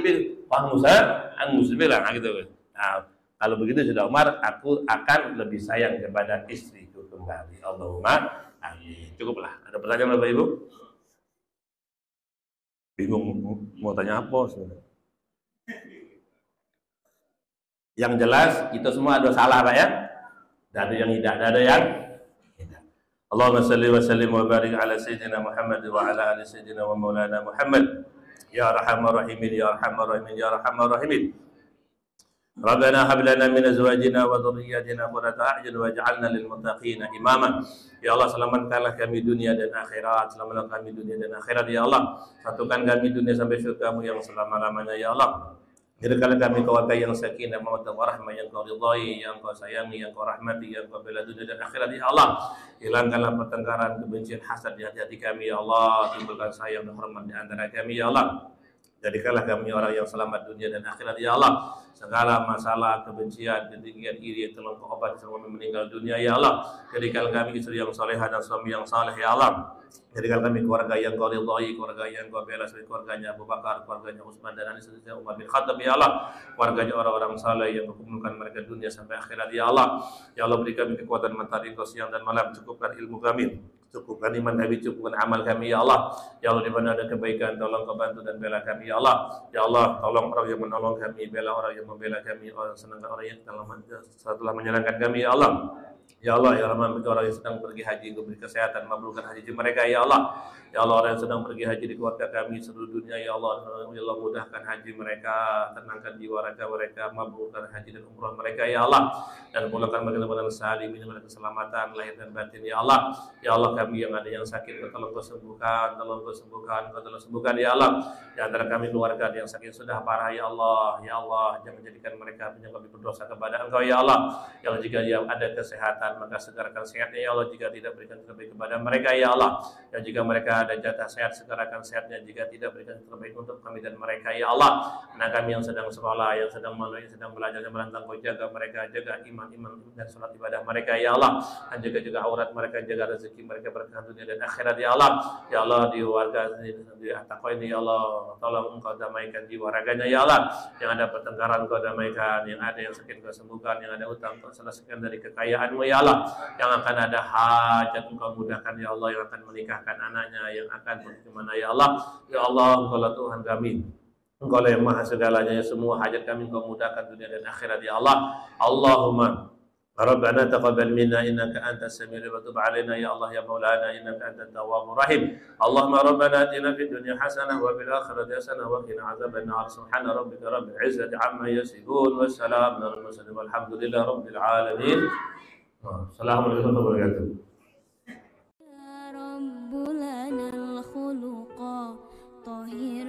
angus bilang gitu. Nah, kalau begitu sudah Umar, aku akan lebih sayang kepada istriku kembali. Allahumma amin. Cukuplah. Ada pertanyaan Bapak Ibu? Bingung mau tanya apa sebenarnya? Yang jelas itu semua ada salah, Pak ya. Tidak ada yang tidak, tidak ada yang tidak. Allahumma salli wa sallim wa barik ala sayyidina Muhammad wa ala ali sayyidina wa maulana Muhammad. Ya arhamar rahimin, ya arhamar rahimin, ya arhamar rahimin. Rabbana hab lana min azwajina wa dhurriyyatina qurrata a'yun waj'alna lil muttaqina imama. Ya Allah, selamatkanlah kami dunia dan akhirat, selamatkanlah kami dunia dan akhirat ya Allah. Satukan kami dunia sampai surga-Mu yang selama-lamanya ya Allah. Jadikanlah kami keluarga yang sakinah, mawaddah warahmah, yang Kau ridhai, yang Kau sayangi, yang Kau rahmati, yang Kau bela dunia dan akhirat ya Allah. Hilangkanlah pertengkaran, kebencian, hasad di hati-hati kami ya Allah. Timbulkan sayang dan hormat di antara kami ya Allah. Jadikanlah kami orang yang selamat dunia dan akhirat ya Allah. Segala masalah, kebencian, kedengkian, iri, tolong Kau obati sebelum meninggal dunia ya Allah. Jadikan kami istri yang salehah dan suami yang saleh ya Allah. Jadikan kami keluarga yang Kau ridhai, keluarga yang Kau bela, seperti keluarganya Abu Bakar, keluarganya Utsman dan Ali, seterusnya Umar bin Khattab ya Allah. Keluarganya orang-orang saleh yang Kau kumpulkan mereka dunia sampai akhirat ya Allah. Ya Allah, beri kami kekuatan mentari Engkau siang dan malam, cukupkan ilmu kami, cukupkan iman kami, cukupkan amal kami ya Allah. Ya Allah, di mana ada kebaikan tolong Kau bantu dan bela kami ya Allah. Ya Allah, tolong orang yang menolong kami, bela orang yang membela kami, orang senangkan orang yang telah menyenangkan kami ya Allah. Ya Allah, ya Rahman, bagi orang yang sedang pergi haji, Engkau beri kesehatan, mabrurkan haji mereka ya Allah. Ya Allah, orang yang sedang pergi haji di keluarga kami seluruh dunia ya Allah, ya Allah, mudahkan haji mereka, tenangkan jiwa raga mereka, mabrurkan haji dan umrah mereka ya Allah, dan pulangkan mereka dengan salimin dengan keselamatan lahir dan batin ya Allah. Ya Allah, kami yang ada yang sakit, tolong Kau sembuhkan, tolong Kau sembuhkan, tolong sembuhkan ya Allah. Di antara kami keluarga yang sakit sudah parah ya Allah, ya Allah, jangan jadikan mereka penyebab berdosa kepada Engkau ya Allah. Ya Allah, jika yang ada kesehatan maka segerakan sehatnya ya Allah, jika tidak berikan terbaik kepada mereka ya Allah. Dan jika mereka ada jatah sehat, segerakan sehatnya, jika tidak berikan terbaik untuk kami dan mereka ya Allah. Anak kami yang sedang sekolah, yang sedang malu, yang sedang belajar, yang merantau, Kau jaga mereka, jaga iman dan salat ibadah mereka ya Allah. Dan jaga aurat mereka, jaga rezeki mereka, berkah dunia dan akhirat ya Allah. Ya Allah, di warga di Takwa ini ya Allah, tolong Engkau damaikan jiwa raganya ya Allah. Yang ada pertengkaran Kau damaikan, yang ada yang sakit Kau sembuhkan, yang ada utang Kau selesaikan dari kekayaan-Mu ya Allah. Yang akan ada hajat Engkau mudahkan ya Allah, yang akan menikahkan anaknya, yang akan bagaimana ya Allah. Ya Allah, Engkaulah Tuhan kami, Engkaulah yang maha segalanya, ya semua hajat kami Engkau mudahkan dunia dan akhirat ya Allah. Allahumma Rabbana taqabbal minna innaka antas samiul wa tub alaina ya Allah ya maulana innaka antat tawwabur rahim. Allahumma rabbana atina fid dunya hasanah wa fil akhirati hasanah wa qina adzaban nar. Subhana rabbika rabbil izzati amma yasifun wa salamun alal mursalin walhamdulillahi rabbil alamin. Assalamualaikum warahmatullahi wabarakatuh. Ya Rabbul khuluqa tahir